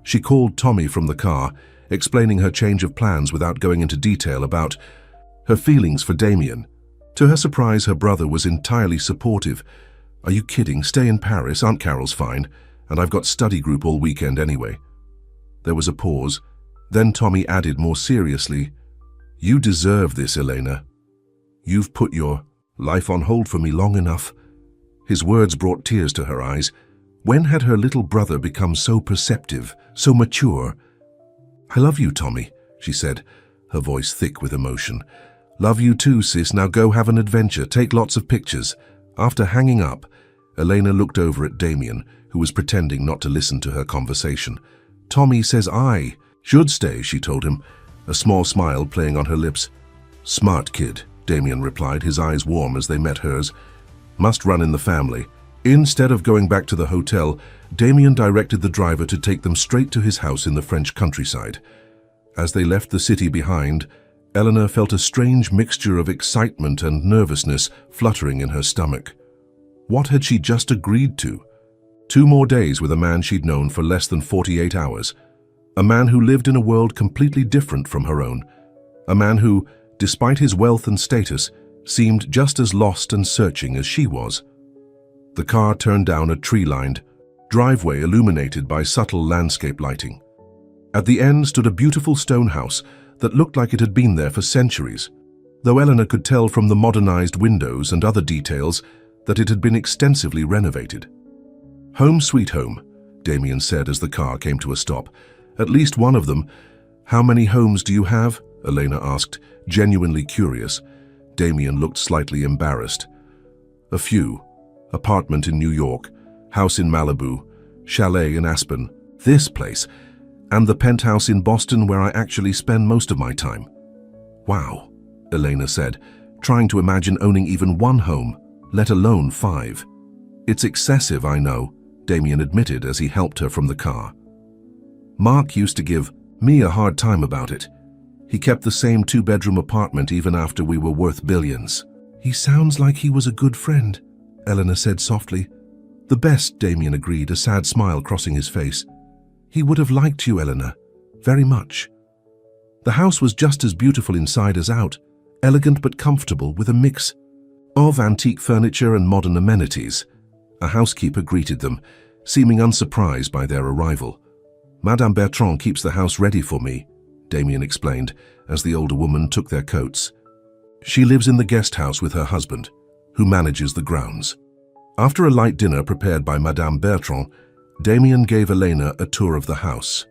She called Tommy from the car, explaining her change of plans without going into detail about her feelings for Damien. To her surprise, her brother was entirely supportive. "Are you kidding? Stay in Paris. Aunt Carol's fine, and I've got study group all weekend anyway." There was a pause. Then Tommy added more seriously, "You deserve this, Elena. You've put your life on hold for me long enough." His words brought tears to her eyes. When had her little brother become so perceptive, so mature? "I love you, Tommy," she said, her voice thick with emotion. "Love you too, sis. Now go have an adventure. Take lots of pictures." After hanging up, Elena looked over at Damien, who was pretending not to listen to her conversation. "Tommy says I should stay," she told him, a small smile playing on her lips. "Smart kid," Damien replied, his eyes warm as they met hers. "Must run in the family." Instead of going back to the hotel, Damien directed the driver to take them straight to his house in the French countryside. As they left the city behind, Eleanor felt a strange mixture of excitement and nervousness fluttering in her stomach. What had she just agreed to? 2 more days with a man she'd known for less than 48 hours. A man who lived in a world completely different from her own. A man who, despite his wealth and status, seemed just as lost and searching as she was. The car turned down a tree-lined driveway illuminated by subtle landscape lighting. At the end stood a beautiful stone house that looked like it had been there for centuries, though Eleanor could tell from the modernized windows and other details that it had been extensively renovated. "Home sweet home," Damien said as the car came to a stop. "At least one of them." "How many homes do you have?" Elena asked, genuinely curious. Damien looked slightly embarrassed. "A few. Apartment in New York, house in Malibu, chalet in Aspen, this place, and the penthouse in Boston where I actually spend most of my time." "Wow," Elena said, trying to imagine owning even one home, let alone 5. "It's excessive, I know," Damien admitted as he helped her from the car. "Mark used to give me a hard time about it. He kept the same 2-bedroom apartment even after we were worth billions." "He sounds like he was a good friend," Eleanor said softly. "The best," Damien agreed, a sad smile crossing his face. "He would have liked you, Eleanor, very much." The house was just as beautiful inside as out, elegant but comfortable with a mix of antique furniture and modern amenities. A housekeeper greeted them, seeming unsurprised by their arrival. "Madame Bertrand keeps the house ready for me," Damien explained as the older woman took their coats. "She lives in the guest house with her husband, who manages the grounds." After a light dinner prepared by Madame Bertrand, Damien gave Elena a tour of the house.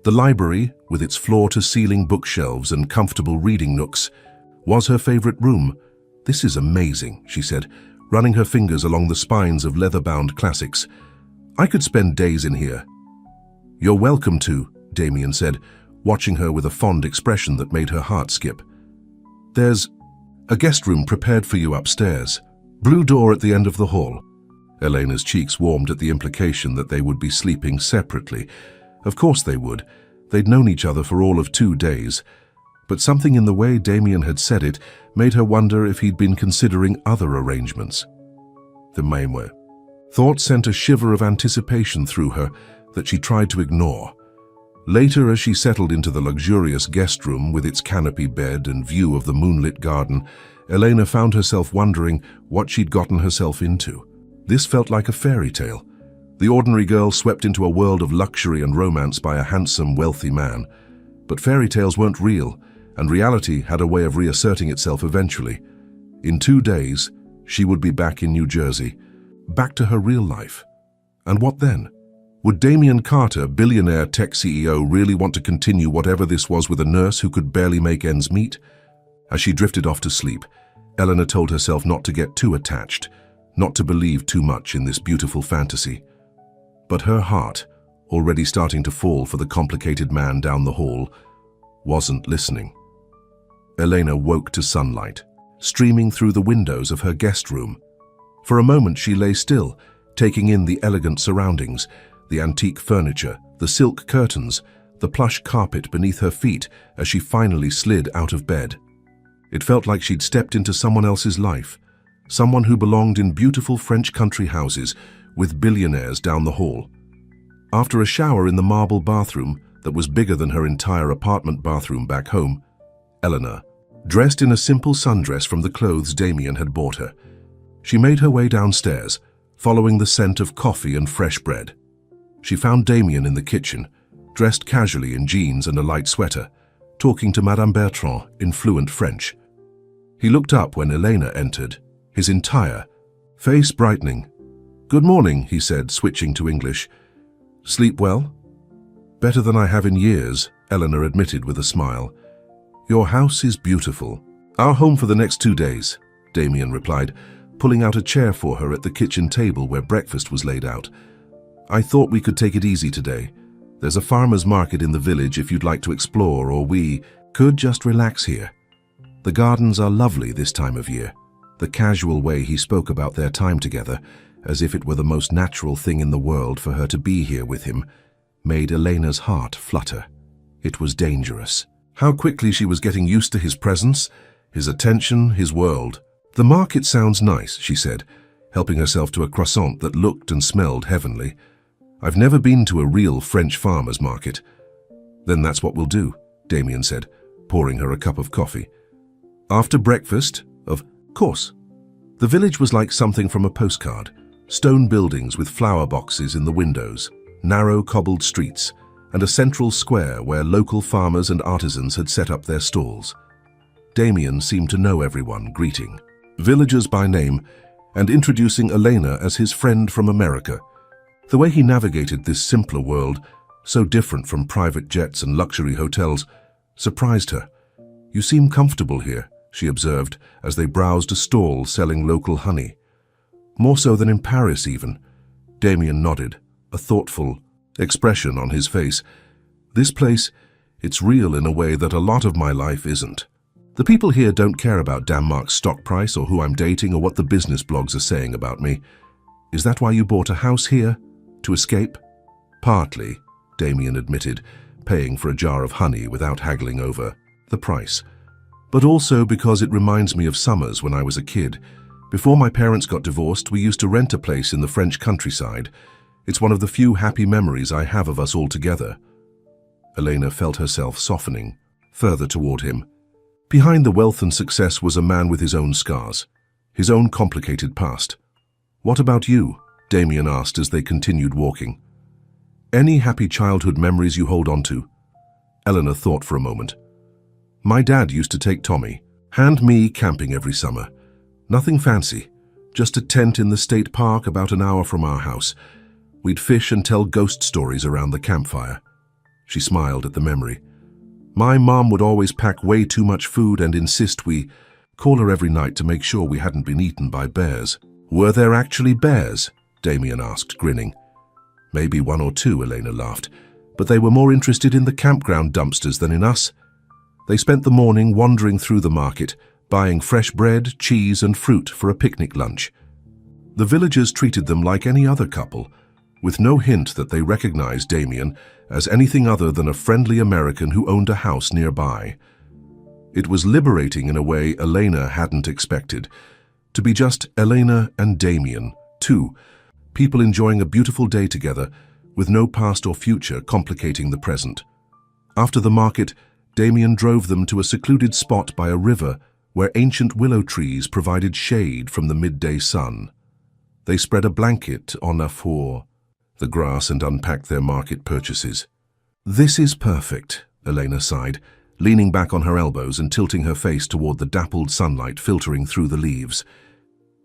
The library, with its floor-to-ceiling bookshelves and comfortable reading nooks, was her favorite room. "This is amazing," she said, running her fingers along the spines of leather-bound classics. "I could spend days in here." "You're welcome to," Damien said, watching her with a fond expression that made her heart skip. "There's a guest room prepared for you upstairs. Blue door at the end of the hall." Elena's cheeks warmed at the implication that they would be sleeping separately. Of course they would. They'd known each other for all of 2 days. But something in the way Damien had said it made her wonder if he'd been considering other arrangements. The mainway. Thought sent a shiver of anticipation through her that she tried to ignore. Later, as she settled into the luxurious guest room with its canopy bed and view of the moonlit garden, Elena found herself wondering what she'd gotten herself into. This felt like a fairy tale. The ordinary girl swept into a world of luxury and romance by a handsome, wealthy man. But fairy tales weren't real, and reality had a way of reasserting itself eventually. In 2 days, she would be back in New Jersey, back to her real life. And what then? Would Damien Carter, billionaire tech CEO, really want to continue whatever this was with a nurse who could barely make ends meet? As she drifted off to sleep, Eleanor told herself not to get too attached. not to believe too much in this beautiful fantasy. But her heart, already starting to fall for the complicated man down the hall, wasn't listening. Elena woke to sunlight, streaming through the windows of her guest room. For a moment she lay still, taking in the elegant surroundings, the antique furniture, the silk curtains, the plush carpet beneath her feet as she finally slid out of bed. It felt like she'd stepped into someone else's life, someone who belonged in beautiful French country houses with billionaires down the hall. After a shower in the marble bathroom that was bigger than her entire apartment bathroom back home, Eleanor, dressed in a simple sundress from the clothes Damien had bought her, she made her way downstairs, following the scent of coffee and fresh bread. She found Damien in the kitchen, dressed casually in jeans and a light sweater, talking to Madame Bertrand in fluent French. He looked up when Elena entered, his entire face brightening. "Good morning," he said, switching to English. "Sleep well?" "Better than I have in years," Eleanor admitted with a smile. "Your house is beautiful." "Our home for the next 2 days," Damien replied, pulling out a chair for her at the kitchen table where breakfast was laid out. "I thought we could take it easy today. There's a farmer's market in the village if you'd like to explore, or we could just relax here. The gardens are lovely this time of year." The casual way he spoke about their time together, as if it were the most natural thing in the world for her to be here with him, made Elena's heart flutter. It was dangerous. How quickly she was getting used to his presence, his attention, his world. "The market sounds nice," she said, helping herself to a croissant that looked and smelled heavenly. "I've never been to a real French farmer's market." "Then that's what we'll do," Damien said, pouring her a cup of coffee. After breakfast, of course. The village was like something from a postcard. Stone buildings with flower boxes in the windows, narrow cobbled streets, and a central square where local farmers and artisans had set up their stalls. Damien seemed to know everyone, greeting villagers by name and introducing Elena as his friend from America. The way he navigated this simpler world, so different from private jets and luxury hotels, surprised her. "You seem comfortable here," she observed as they browsed a stall selling local honey. "More so than in Paris even." Damien nodded, a thoughtful expression on his face. "This place, it's real in a way that a lot of my life isn't. The people here don't care about Danmark's stock price or who I'm dating or what the business blogs are saying about me. Is that why you bought a house here? To escape?" "Partly," Damien admitted, paying for a jar of honey without haggling over the price. "But also because it reminds me of summers when I was a kid. Before my parents got divorced, we used to rent a place in the French countryside. It's one of the few happy memories I have of us all together." Elena felt herself softening, further toward him. Behind the wealth and success was a man with his own scars, his own complicated past. "What about you?" Damien asked as they continued walking. "Any happy childhood memories you hold on to?" Eleanor thought for a moment. "My dad used to take Tommy and me camping every summer. Nothing fancy, just a tent in the state park about an hour from our house. We'd fish and tell ghost stories around the campfire." She smiled at the memory. "My mom would always pack way too much food and insist we call her every night to make sure we hadn't been eaten by bears." "Were there actually bears?" Damien asked, grinning. "Maybe 1 or 2, Elena laughed, "but they were more interested in the campground dumpsters than in us." They spent the morning wandering through the market, buying fresh bread, cheese and fruit for a picnic lunch. The villagers treated them like any other couple, with no hint that they recognized Damien as anything other than a friendly American who owned a house nearby. It was liberating in a way Elena hadn't expected, to be just Elena and Damien, two people enjoying a beautiful day together, with no past or future complicating the present. After the market, Damien drove them to a secluded spot by a river where ancient willow trees provided shade from the midday sun. They spread a blanket on the grass and unpacked their market purchases. "This is perfect," Elena sighed, leaning back on her elbows and tilting her face toward the dappled sunlight filtering through the leaves.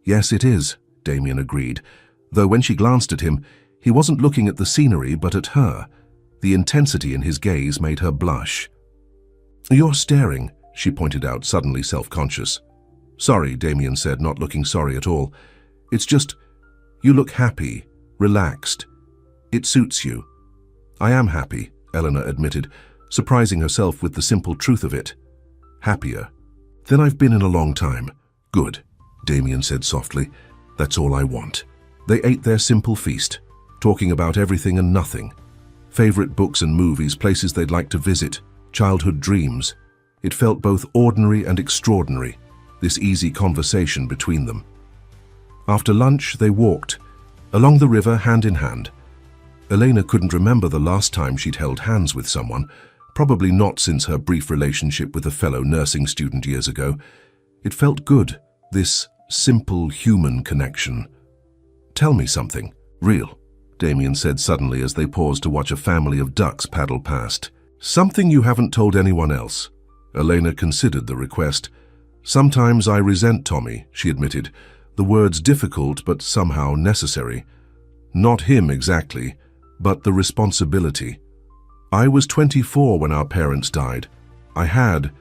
"Yes, it is," Damien agreed, though when she glanced at him, he wasn't looking at the scenery but at her. The intensity in his gaze made her blush. "You're staring," she pointed out, suddenly self-conscious. "Sorry," Damien said, not looking sorry at all. It's just, you look happy, relaxed. It suits you." "I am happy," Eleanor admitted, surprising herself with the simple truth of it. "Happier than I've been in a long time." "Good," Damien said softly. "That's all I want." They ate their simple feast, talking about everything and nothing. Favorite books and movies, places they'd like to visit, childhood dreams. It felt both ordinary and extraordinary, this easy conversation between them. After lunch, they walked along the river hand in hand. Elena couldn't remember the last time she'd held hands with someone, probably not since her brief relationship with a fellow nursing student years ago. It felt good, this simple human connection. "Tell me something, real," Damien said suddenly as they paused to watch a family of ducks paddle past. "Something you haven't told anyone else." Elena considered the request. "Sometimes I resent Tommy," she admitted, the words difficult but somehow necessary. "Not him exactly, but the responsibility. I was 24 when our parents died. I had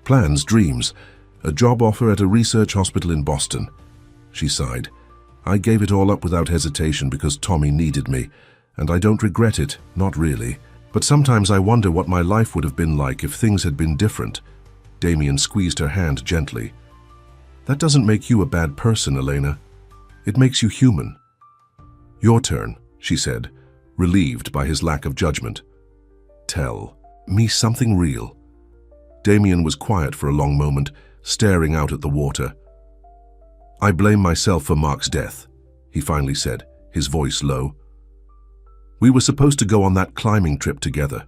plans, dreams, a job offer at a research hospital in Boston." She sighed. "I gave it all up without hesitation because Tommy needed me, and I don't regret it, not really. But sometimes I wonder what my life would have been like if things had been different." Damien squeezed her hand gently. "That doesn't make you a bad person, Elena. It makes you human." "Your turn," she said, relieved by his lack of judgment. "Tell me something real." Damien was quiet for a long moment, staring out at the water. "I blame myself for Mark's death," he finally said, his voice low. "We were supposed to go on that climbing trip together.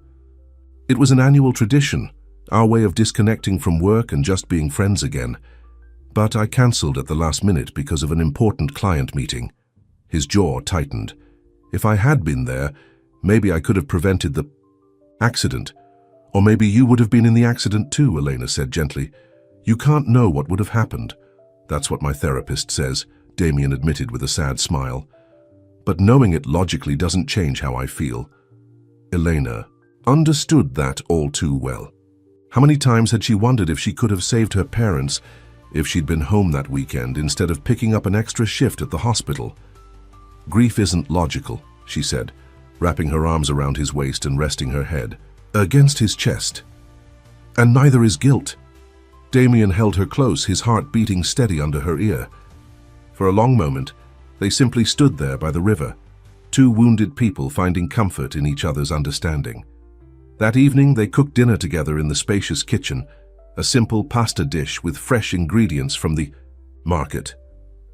It was an annual tradition, our way of disconnecting from work and just being friends again. But I cancelled at the last minute because of an important client meeting." His jaw tightened. "If I had been there, maybe I could have prevented the accident. Or maybe you would have been in the accident too," Elena said gently. "You can't know what would have happened." "That's what my therapist says," Damien admitted with a sad smile. "But knowing it logically doesn't change how I feel." Elena understood that all too well. How many times had she wondered if she could have saved her parents if she'd been home that weekend instead of picking up an extra shift at the hospital? "Grief isn't logical," she said, wrapping her arms around his waist and resting her head against his chest. "And neither is guilt." Damien held her close, his heart beating steady under her ear. For a long moment, they simply stood there by the river, two wounded people finding comfort in each other's understanding. That evening, they cooked dinner together in the spacious kitchen, a simple pasta dish with fresh ingredients from the market.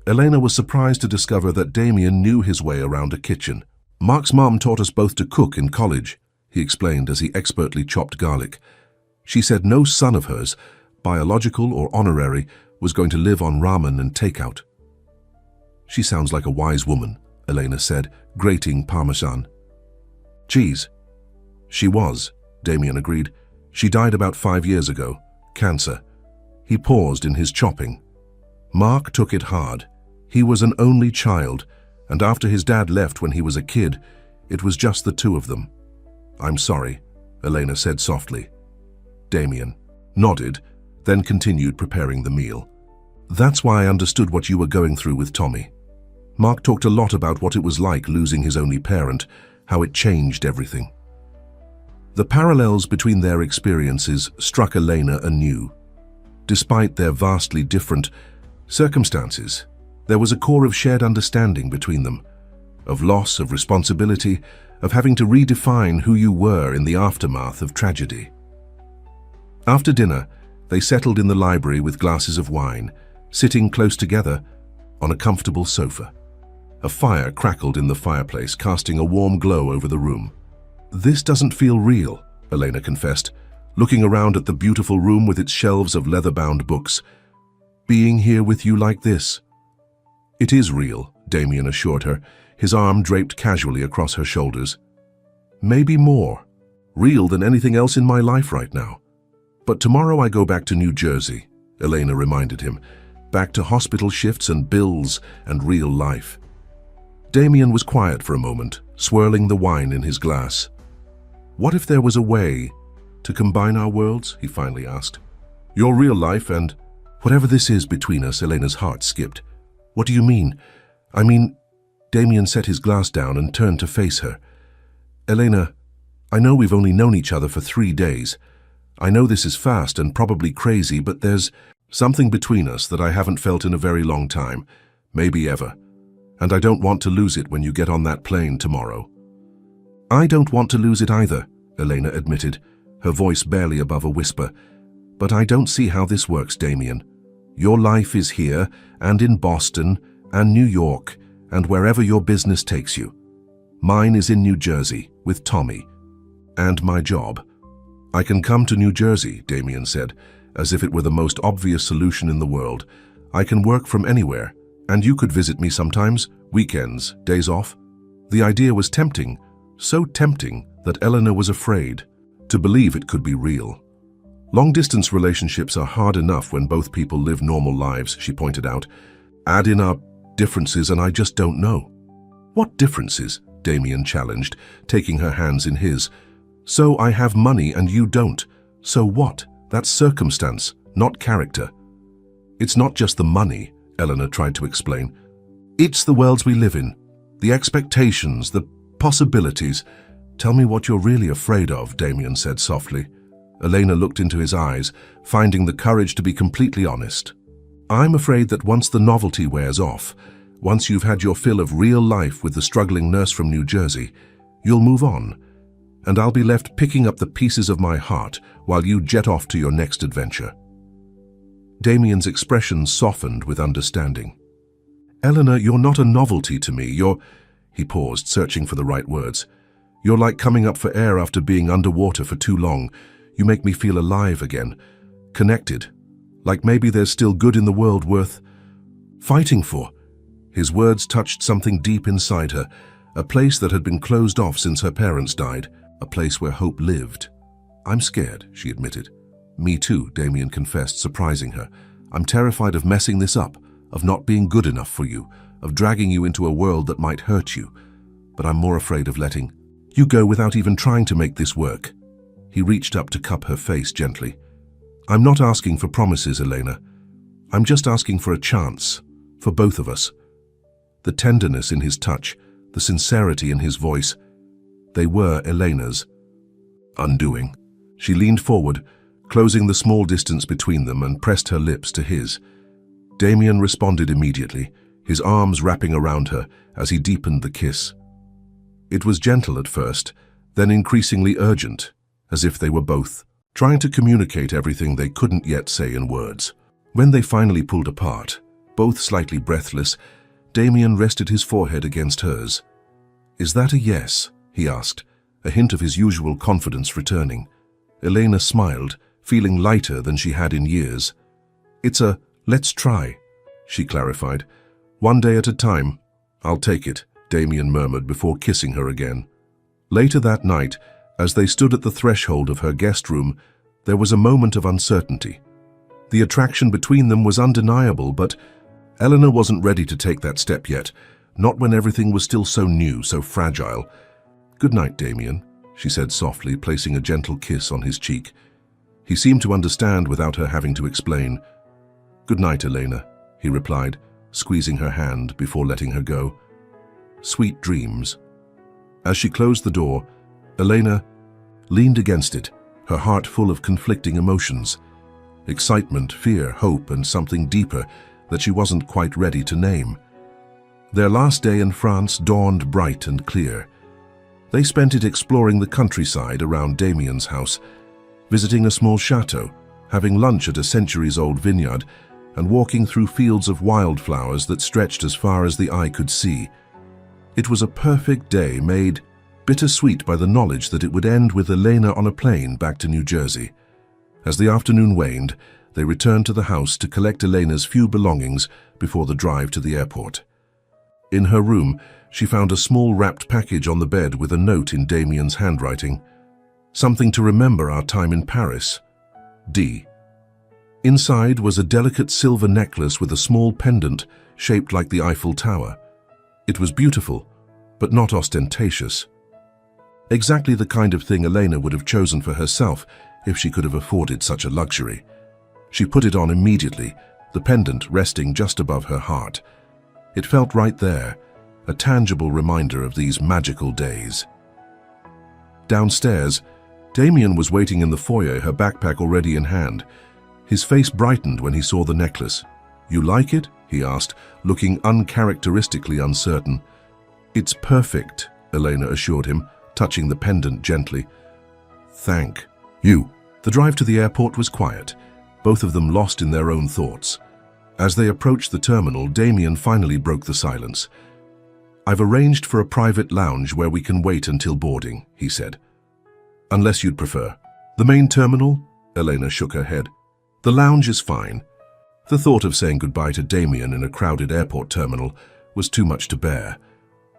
Elena was surprised to discover that Damien knew his way around a kitchen. "Mark's mom taught us both to cook in college," he explained as he expertly chopped garlic. "She said no son of hers, biological or honorary, was going to live on ramen and takeout." "She sounds like a wise woman," Elena said, grating parmesan. "Cheese." "She was," Damien agreed. "She died about 5 years ago. Cancer." He paused in his chopping. "Mark took it hard. He was an only child, and after his dad left when he was a kid, it was just the two of them." "I'm sorry," Elena said softly. Damien nodded, then continued preparing the meal. "That's why I understood what you were going through with Tommy. Mark talked a lot about what it was like losing his only parent, how it changed everything." The parallels between their experiences struck Elena anew. Despite their vastly different circumstances, there was a core of shared understanding between them, of loss, of responsibility, of having to redefine who you were in the aftermath of tragedy. After dinner, they settled in the library with glasses of wine, sitting close together on a comfortable sofa. A fire crackled in the fireplace, casting a warm glow over the room. "This doesn't feel real," Elena confessed, looking around at the beautiful room with its shelves of leather-bound books. "Being here with you like this." "It is real," Damien assured her, his arm draped casually across her shoulders. "Maybe more real than anything else in my life right now. But tomorrow I go back to New Jersey," Elena reminded him, "back to hospital shifts and bills and real life." Damien was quiet for a moment, swirling the wine in his glass. "What if there was a way to combine our worlds?" he finally asked. "Your real life and whatever this is between us." Elena's heart skipped. "What do you mean?" I mean, Damien set his glass down and turned to face her. Elena, I know we've only known each other for 3 days. I know this is fast and probably crazy, but there's something between us that I haven't felt in a very long time, maybe ever. And I don't want to lose it when you get on that plane tomorrow. I don't want to lose it either, Elena admitted, her voice barely above a whisper. But I don't see how this works, Damien. Your life is here, and in Boston, and New York, and wherever your business takes you. Mine is in New Jersey, with Tommy. And my job. I can come to New Jersey, Damien said, as if it were the most obvious solution in the world. I can work from anywhere, and you could visit me sometimes, weekends, days off. The idea was tempting, so tempting that Eleanor was afraid to believe it could be real. Long-distance relationships are hard enough when both people live normal lives, she pointed out. Add in our differences and I just don't know. What differences? Damien challenged, taking her hands in his. So I have money and you don't. So what? That's circumstance, not character. It's not just the money, Eleanor tried to explain. It's the worlds we live in, the expectations, the possibilities. Tell me what you're really afraid of, Damien said softly. Elena looked into his eyes, finding the courage to be completely honest. I'm afraid that once the novelty wears off, once you've had your fill of real life with the struggling nurse from New Jersey, you'll move on, and I'll be left picking up the pieces of my heart while you jet off to your next adventure. Damien's expression softened with understanding. Eleanor, you're not a novelty to me. He paused, searching for the right words. You're like coming up for air after being underwater for too long. You make me feel alive again, connected, like maybe there's still good in the world worth fighting for. His words touched something deep inside her, a place that had been closed off since her parents died, a place where hope lived. I'm scared, she admitted. Me too, Damien confessed, surprising her. I'm terrified of messing this up, of not being good enough for you, of dragging you into a world that might hurt you. But I'm more afraid of letting you go without even trying to make this work. He reached up to cup her face gently. I'm not asking for promises, Elena. I'm just asking for a chance, for both of us. The tenderness in his touch, the sincerity in his voice, they were Elena's undoing. She leaned forward, closing the small distance between them, and pressed her lips to his. Damien responded immediately, his arms wrapping around her as he deepened the kiss. It was gentle at first, then increasingly urgent, as if they were both trying to communicate everything they couldn't yet say in words. When they finally pulled apart, both slightly breathless, Damien rested his forehead against hers. Is that a yes? He asked, a hint of his usual confidence returning. Elena smiled, feeling lighter than she had in years. It's a let's try, she clarified. One day at a time. I'll take it, Damien murmured before kissing her again. Later that night, as they stood at the threshold of her guest room, there was a moment of uncertainty. The attraction between them was undeniable, but Eleanor wasn't ready to take that step yet, not when everything was still so new, so fragile. Good night, Damien, she said softly, placing a gentle kiss on his cheek. He seemed to understand without her having to explain. Good night, Elena, he replied, squeezing her hand before letting her go. Sweet dreams. As she closed the door, Elena leaned against it, her heart full of conflicting emotions. Excitement, fear, hope, and something deeper that she wasn't quite ready to name. Their last day in France dawned bright and clear. They spent it exploring the countryside around Damien's house, visiting a small chateau, having lunch at a centuries-old vineyard, and walking through fields of wildflowers that stretched as far as the eye could see. It was a perfect day, made bittersweet by the knowledge that it would end with Elena on a plane back to New Jersey. As the afternoon waned, they returned to the house to collect Elena's few belongings before the drive to the airport. In her room, she found a small wrapped package on the bed with a note in Damien's handwriting. Something to remember our time in Paris. D. Inside was a delicate silver necklace with a small pendant shaped like the Eiffel Tower. It was beautiful, but not ostentatious. Exactly the kind of thing Elena would have chosen for herself if she could have afforded such a luxury. She put it on immediately, the pendant resting just above her heart. It felt right there, a tangible reminder of these magical days. Downstairs, Damien was waiting in the foyer, her backpack already in hand. His face brightened when he saw the necklace. "You like it?" he asked, looking uncharacteristically uncertain. "It's perfect," Elena assured him, touching the pendant gently. "Thank you." The drive to the airport was quiet, both of them lost in their own thoughts. As they approached the terminal, Damien finally broke the silence. "I've arranged for a private lounge where we can wait until boarding," he said. "Unless you'd prefer." "The main terminal?" Elena shook her head. "The lounge is fine." The thought of saying goodbye to Damien in a crowded airport terminal was too much to bear.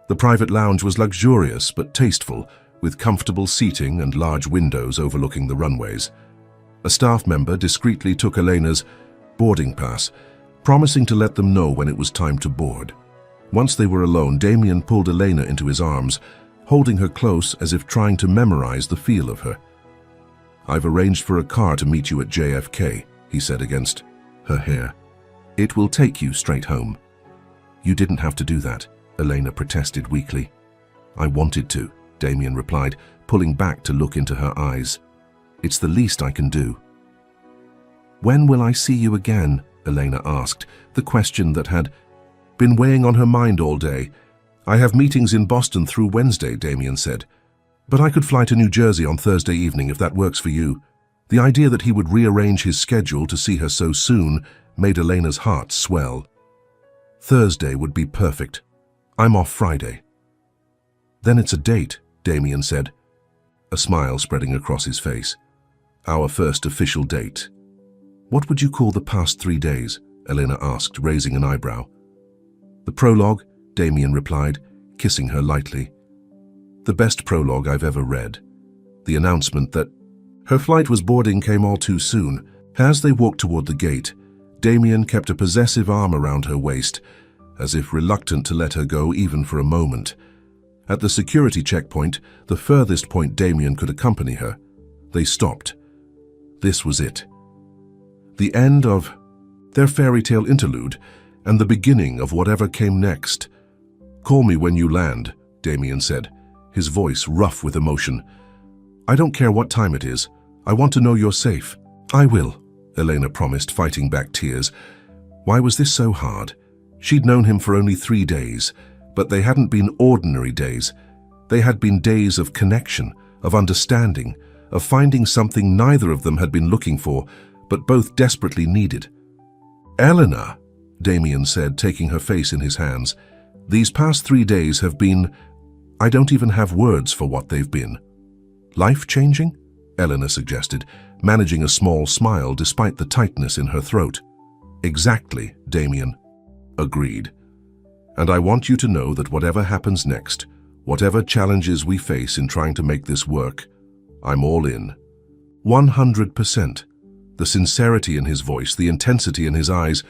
The private lounge was luxurious but tasteful, with comfortable seating and large windows overlooking the runways. A staff member discreetly took Elena's boarding pass, promising to let them know when it was time to board. Once they were alone, Damien pulled Elena into his arms, holding her close as if trying to memorize the feel of her. "I've arranged for a car to meet you at JFK," he said against her hair. "It will take you straight home." "You didn't have to do that," Elena protested weakly. "I wanted to," Damien replied, pulling back to look into her eyes. "It's the least I can do." "When will I see you again?" Elena asked, the question that had been weighing on her mind all day. "I have meetings in Boston through Wednesday," Damien said. "But I could fly to New Jersey on Thursday evening if that works for you." The idea that he would rearrange his schedule to see her so soon made Elena's heart swell. "Thursday would be perfect. I'm off Friday." "Then it's a date," Damien said, a smile spreading across his face. "Our first official date." "What would you call the past 3 days?" Elena asked, raising an eyebrow. "The prologue," Damien replied, kissing her lightly. "The best prologue I've ever read." The announcement that her flight was boarding came all too soon. As they walked toward the gate, Damien kept a possessive arm around her waist, as if reluctant to let her go even for a moment. At the security checkpoint, the furthest point Damien could accompany her, they stopped. This was it. The end of their fairy tale interlude and the beginning of whatever came next. "Call me when you land," Damien said, his voice rough with emotion. "I don't care what time it is. I want to know you're safe." "I will," Elena promised, fighting back tears. Why was this so hard? She'd known him for only 3 days, but they hadn't been ordinary days. They had been days of connection, of understanding, of finding something neither of them had been looking for, but both desperately needed. "Eleanor," Damien said, taking her face in his hands, "these past 3 days have been... I don't even have words for what they've been." "Life-changing?" Eleanor suggested, managing a small smile despite the tightness in her throat. "Exactly," Damien agreed. "And I want you to know that whatever happens next, whatever challenges we face in trying to make this work, I'm all in. 100%. The sincerity in his voice, the intensity in his eyes,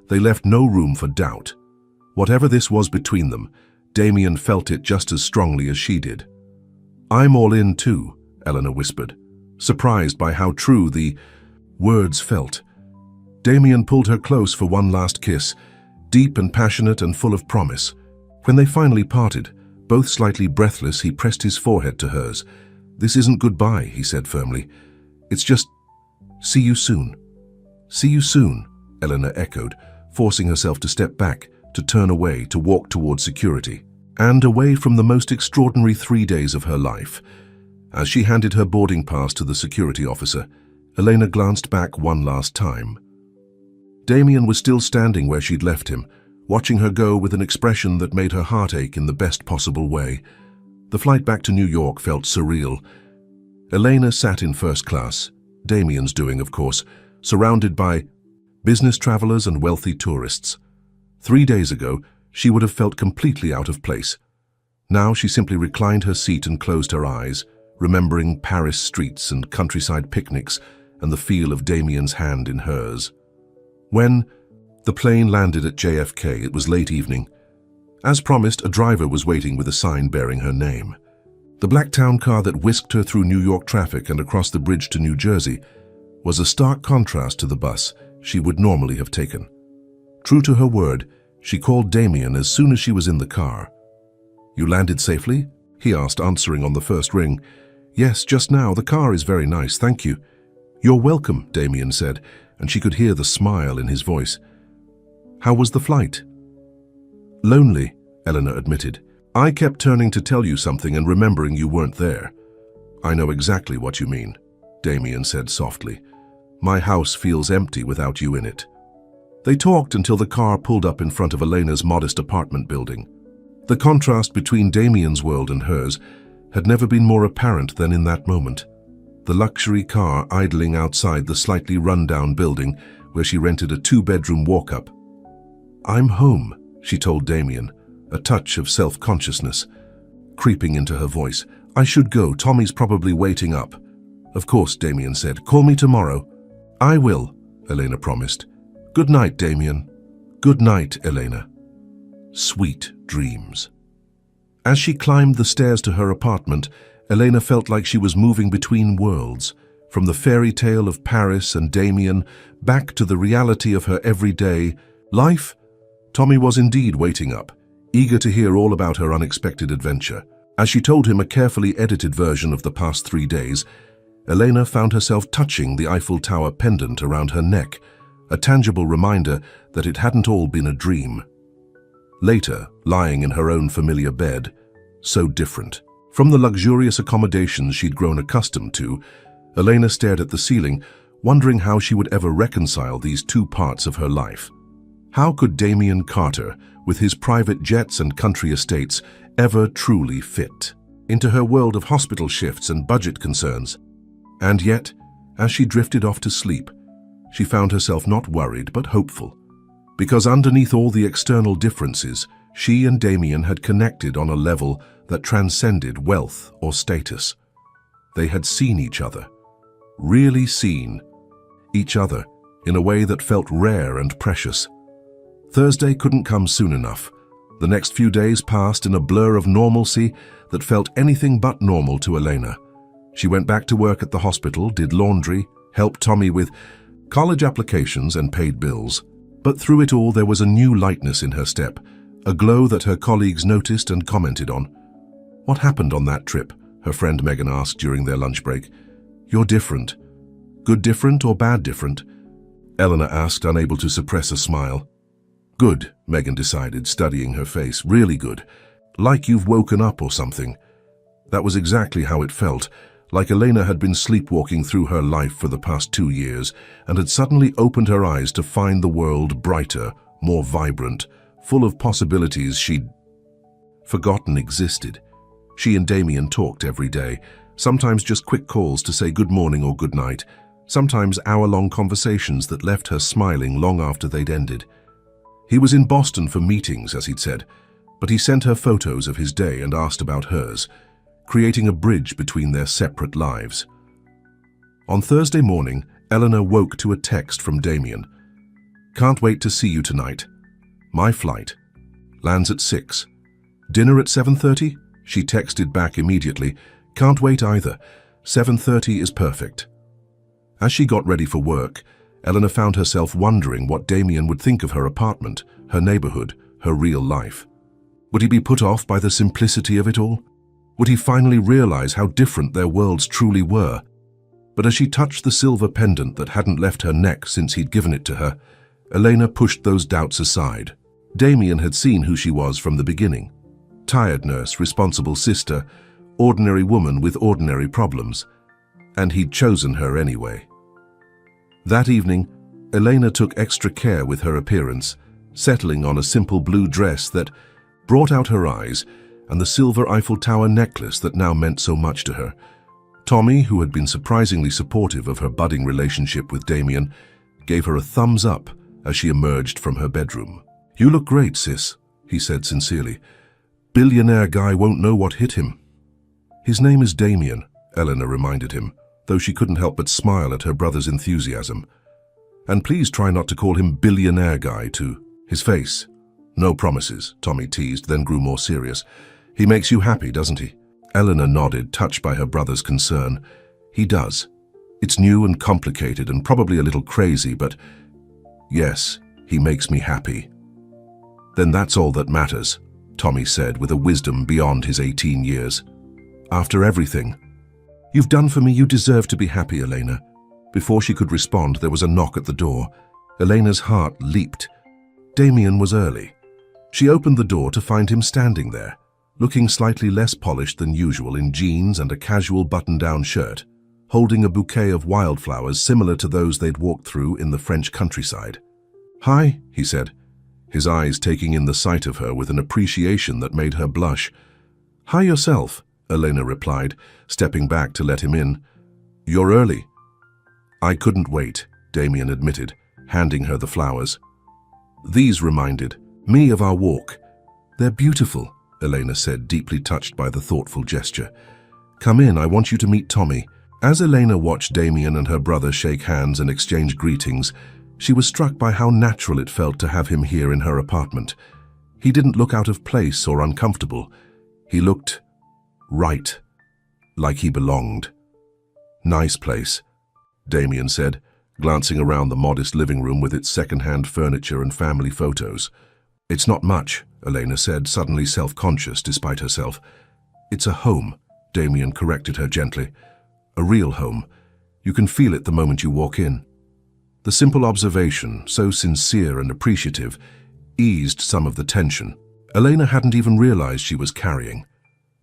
they left no room for doubt. Whatever this was between them, Damien felt it just as strongly as she did. "I'm all in too," Eleanor whispered, surprised by how true the words felt. Damien pulled her close for one last kiss, deep and passionate and full of promise. When they finally parted, both slightly breathless, he pressed his forehead to hers. "This isn't goodbye," he said firmly. "It's just, see you soon." "See you soon," Eleanor echoed, forcing herself to step back, to turn away, to walk toward security, and away from the most extraordinary 3 days of her life. As she handed her boarding pass to the security officer, Elena glanced back one last time. Damien was still standing where she'd left him, watching her go with an expression that made her heart ache in the best possible way. The flight back to New York felt surreal. Elena sat in first class, Damien's doing, of course, surrounded by business travelers and wealthy tourists. 3 days ago, she would have felt completely out of place. Now she simply reclined her seat and closed her eyes, remembering Paris streets and countryside picnics and the feel of Damien's hand in hers. When the plane landed at JFK, it was late evening. As promised, a driver was waiting with a sign bearing her name. The black town car that whisked her through New York traffic and across the bridge to New Jersey was a stark contrast to the bus she would normally have taken. True to her word, She called Damien as soon as she was in the car. "You landed safely?" he asked, answering on the first ring. "Yes, just now. The car is very nice, thank you." "You're welcome," Damien said, and she could hear the smile in his voice. "How was the flight?" "Lonely," Eleanor admitted. "I kept turning to tell you something and remembering you weren't there." "I know exactly what you mean," Damien said softly. "My house feels empty without you in it." They talked until the car pulled up in front of Elena's modest apartment building. The contrast between Damien's world and hers had never been more apparent than in that moment. The luxury car idling outside the slightly run-down building where she rented a 2-bedroom walk-up. "I'm home," she told Damien, a touch of self-consciousness creeping into her voice. "I should go. Tommy's probably waiting up." "Of course," Damien said. "Call me tomorrow." "I will," Elena promised. "Good night, Damien." "Good night, Elena." Sweet dreams. As she climbed the stairs to her apartment, Elena felt like she was moving between worlds, from the fairy tale of Paris and Damien back to the reality of her everyday life. Tommy was indeed waiting up, eager to hear all about her unexpected adventure. As she told him a carefully edited version of the past 3 days, Elena found herself touching the Eiffel Tower pendant around her neck, a tangible reminder that it hadn't all been a dream. Later, lying in her own familiar bed, so different from the luxurious accommodations she'd grown accustomed to, Elena stared at the ceiling, wondering how she would ever reconcile these two parts of her life. How could Damien Carter, with his private jets and country estates, ever truly fit into her world of hospital shifts and budget concerns? And yet, as she drifted off to sleep, she found herself not worried but hopeful. Because underneath all the external differences, she and Damien had connected on a level that transcended wealth or status. They had seen each other, really seen each other in a way that felt rare and precious. Thursday couldn't come soon enough. The next few days passed in a blur of normalcy that felt anything but normal to Elena. She went back to work at the hospital, did laundry, helped Tommy with college applications and paid bills. But through it all there was a new lightness in her step, a glow that her colleagues noticed and commented on. "What happened on that trip?" her friend Megan asked during their lunch break. "You're different." "Good different or bad different?" Eleanor asked, unable to suppress a smile. "Good," Megan decided, studying her face. "Really good. Like you've woken up or something." That was exactly how it felt, like Elena had been sleepwalking through her life for the past 2 years and had suddenly opened her eyes to find the world brighter, more vibrant, full of possibilities she'd forgotten existed. She and Damien talked every day, sometimes just quick calls to say good morning or good night, sometimes hour-long conversations that left her smiling long after they'd ended. He was in Boston for meetings, as he'd said, but he sent her photos of his day and asked about hers, creating a bridge between their separate lives. On Thursday morning, Eleanor woke to a text from Damien. "Can't wait to see you tonight. My flight lands at 6. Dinner at 7:30? She texted back immediately. "Can't wait either. 7:30 is perfect." As she got ready for work, Eleanor found herself wondering what Damien would think of her apartment, her neighborhood, her real life. Would he be put off by the simplicity of it all? Would he finally realize how different their worlds truly were? But as she touched the silver pendant that hadn't left her neck since he'd given it to her, Elena pushed those doubts aside. Damien had seen who she was from the beginning. Tired nurse, responsible sister, ordinary woman with ordinary problems. And he'd chosen her anyway. That evening, Elena took extra care with her appearance, settling on a simple blue dress that brought out her eyes and the silver Eiffel Tower necklace that now meant so much to her. Tommy, who had been surprisingly supportive of her budding relationship with Damien, gave her a thumbs up as she emerged from her bedroom. "You look great, sis," he said sincerely. "Billionaire guy won't know what hit him." "His name is Damien," Eleanor reminded him, though she couldn't help but smile at her brother's enthusiasm. "And please try not to call him Billionaire guy to his face." "No promises," Tommy teased, then grew more serious. "He makes you happy, doesn't he?" Eleanor nodded, touched by her brother's concern. "He does. It's new and complicated and probably a little crazy, but yes, he makes me happy." Then that's all that matters, Tommy said with a wisdom beyond his 18 years. After everything you've done for me, you deserve to be happy, Elena. Before she could respond, there was a knock at the door. Elena's heart leaped. Damien was early. She opened the door to find him standing there, looking slightly less polished than usual in jeans and a casual button-down shirt, holding a bouquet of wildflowers similar to those they'd walked through in the French countryside. "Hi," he said, his eyes taking in the sight of her with an appreciation that made her blush. "Hi yourself," Elena replied, stepping back to let him in. "You're early." "I couldn't wait," Damien admitted, handing her the flowers. "These reminded me of our walk." "They're beautiful," Elena said, deeply touched by the thoughtful gesture. "Come in, I want you to meet Tommy." As Elena watched Damien and her brother shake hands and exchange greetings, she was struck by how natural it felt to have him here in her apartment. He didn't look out of place or uncomfortable. He looked right, like he belonged. "Nice place," Damien said, glancing around the modest living room with its second-hand furniture and family photos. "It's not much," Elena said, suddenly self-conscious despite herself. "It's a home," Damien corrected her gently. "A real home. You can feel it the moment you walk in." The simple observation, so sincere and appreciative, eased some of the tension. Elena hadn't even realized she was carrying.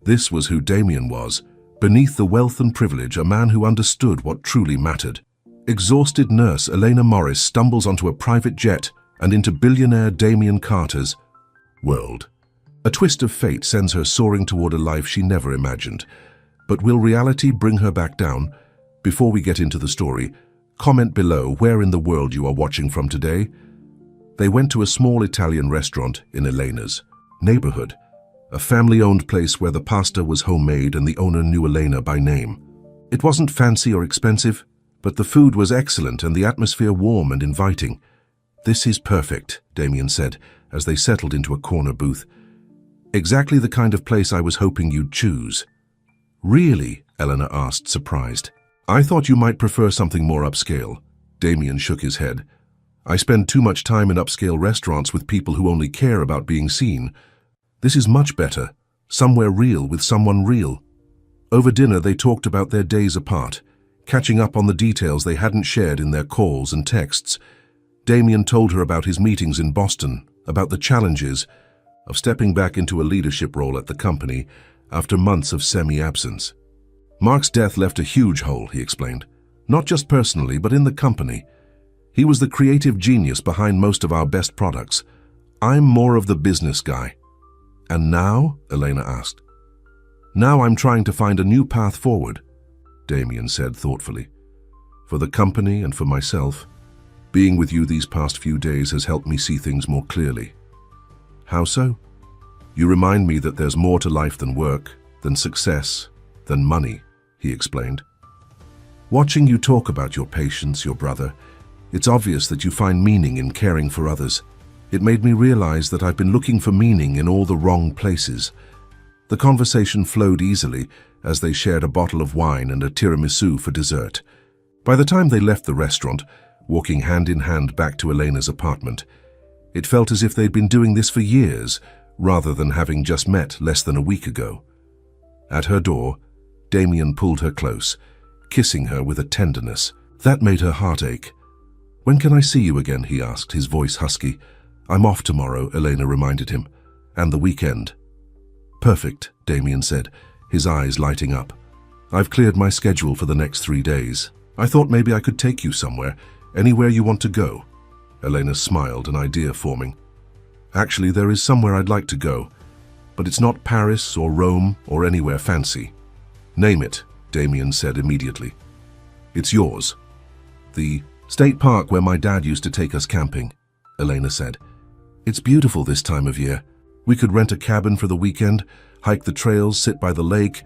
This was who Damien was, beneath the wealth and privilege, a man who understood what truly mattered. Exhausted nurse Elena Morris stumbles onto a private jet and into billionaire Damien Carter's world. A twist of fate sends her soaring toward a life she never imagined. But will reality bring her back down? Before we get into the story, comment below where in the world you are watching from today. They went to a small Italian restaurant in Elena's neighborhood, a family-owned place where the pasta was homemade and the owner knew Elena by name. It wasn't fancy or expensive, but the food was excellent and the atmosphere warm and inviting. "This is perfect," Damien said, as they settled into a corner booth. "Exactly the kind of place I was hoping you'd choose." "Really?" Elena asked, surprised. "I thought you might prefer something more upscale." Damien shook his head. "I spend too much time in upscale restaurants with people who only care about being seen. This is much better, somewhere real with someone real." Over dinner they talked about their days apart, catching up on the details they hadn't shared in their calls and texts. Damien told her about his meetings in Boston, about the challenges of stepping back into a leadership role at the company after months of semi-absence. "Mark's death left a huge hole," he explained. "Not just personally, but in the company. He was the creative genius behind most of our best products. I'm more of the business guy." "And now?" Elena asked. "Now I'm trying to find a new path forward," Damien said thoughtfully. "For the company and for myself, being with you these past few days has helped me see things more clearly." "How so?" "You remind me that there's more to life than work, than success, than money," he explained. "Watching you talk about your patients, your brother, it's obvious that you find meaning in caring for others. It made me realize that I've been looking for meaning in all the wrong places." The conversation flowed easily as they shared a bottle of wine and a tiramisu for dessert. By the time they left the restaurant, walking hand in hand back to Elena's apartment, it felt as if they'd been doing this for years, rather than having just met less than a week ago. At her door, Damien pulled her close, kissing her with a tenderness that made her heart ache. "When can I see you again?" he asked, his voice husky. "I'm off tomorrow," Elena reminded him. "And the weekend." "Perfect," Damien said, his eyes lighting up. "I've cleared my schedule for the next 3 days. I thought maybe I could take you somewhere, anywhere you want to go." Elena smiled, an idea forming. "Actually, there is somewhere I'd like to go, but it's not Paris or Rome or anywhere fancy." "Name it," Damien said immediately. "It's yours." "The state park where my dad used to take us camping," Elena said. "It's beautiful this time of year. We could rent a cabin for the weekend, hike the trails, sit by the lake."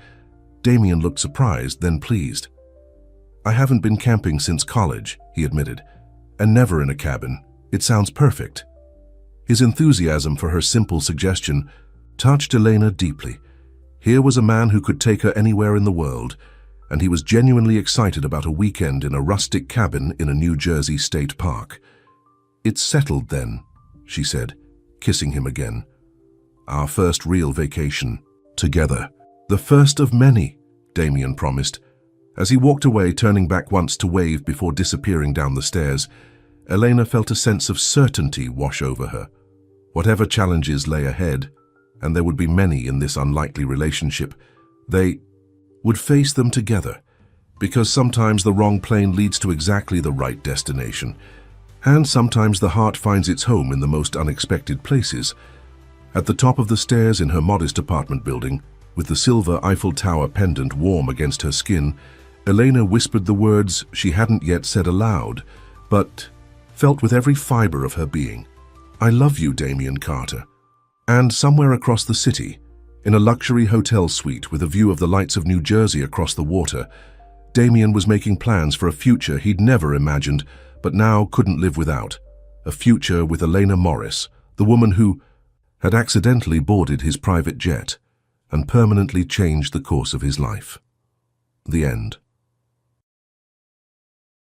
Damien looked surprised, then pleased. "I haven't been camping since college," he admitted, "and never in a cabin. It sounds perfect." His enthusiasm for her simple suggestion touched Elena deeply. Here was a man who could take her anywhere in the world, and he was genuinely excited about a weekend in a rustic cabin in a New Jersey state park. "It's settled then," she said, kissing him again. Our first real vacation, together. The first of many, Damien promised. As he walked away, turning back once to wave before disappearing down the stairs, Elena felt a sense of certainty wash over her. Whatever challenges lay ahead, and there would be many in this unlikely relationship, they would face them together, because sometimes the wrong plane leads to exactly the right destination, and sometimes the heart finds its home in the most unexpected places. At the top of the stairs in her modest apartment building, with the silver Eiffel Tower pendant warm against her skin, Elena whispered the words she hadn't yet said aloud, but felt with every fiber of her being. "I love you, Damien Carter." And somewhere across the city, in a luxury hotel suite with a view of the lights of New Jersey across the water, Damien was making plans for a future he'd never imagined, but now couldn't live without. A future with Elena Morris, the woman who had accidentally boarded his private jet and permanently changed the course of his life. The end.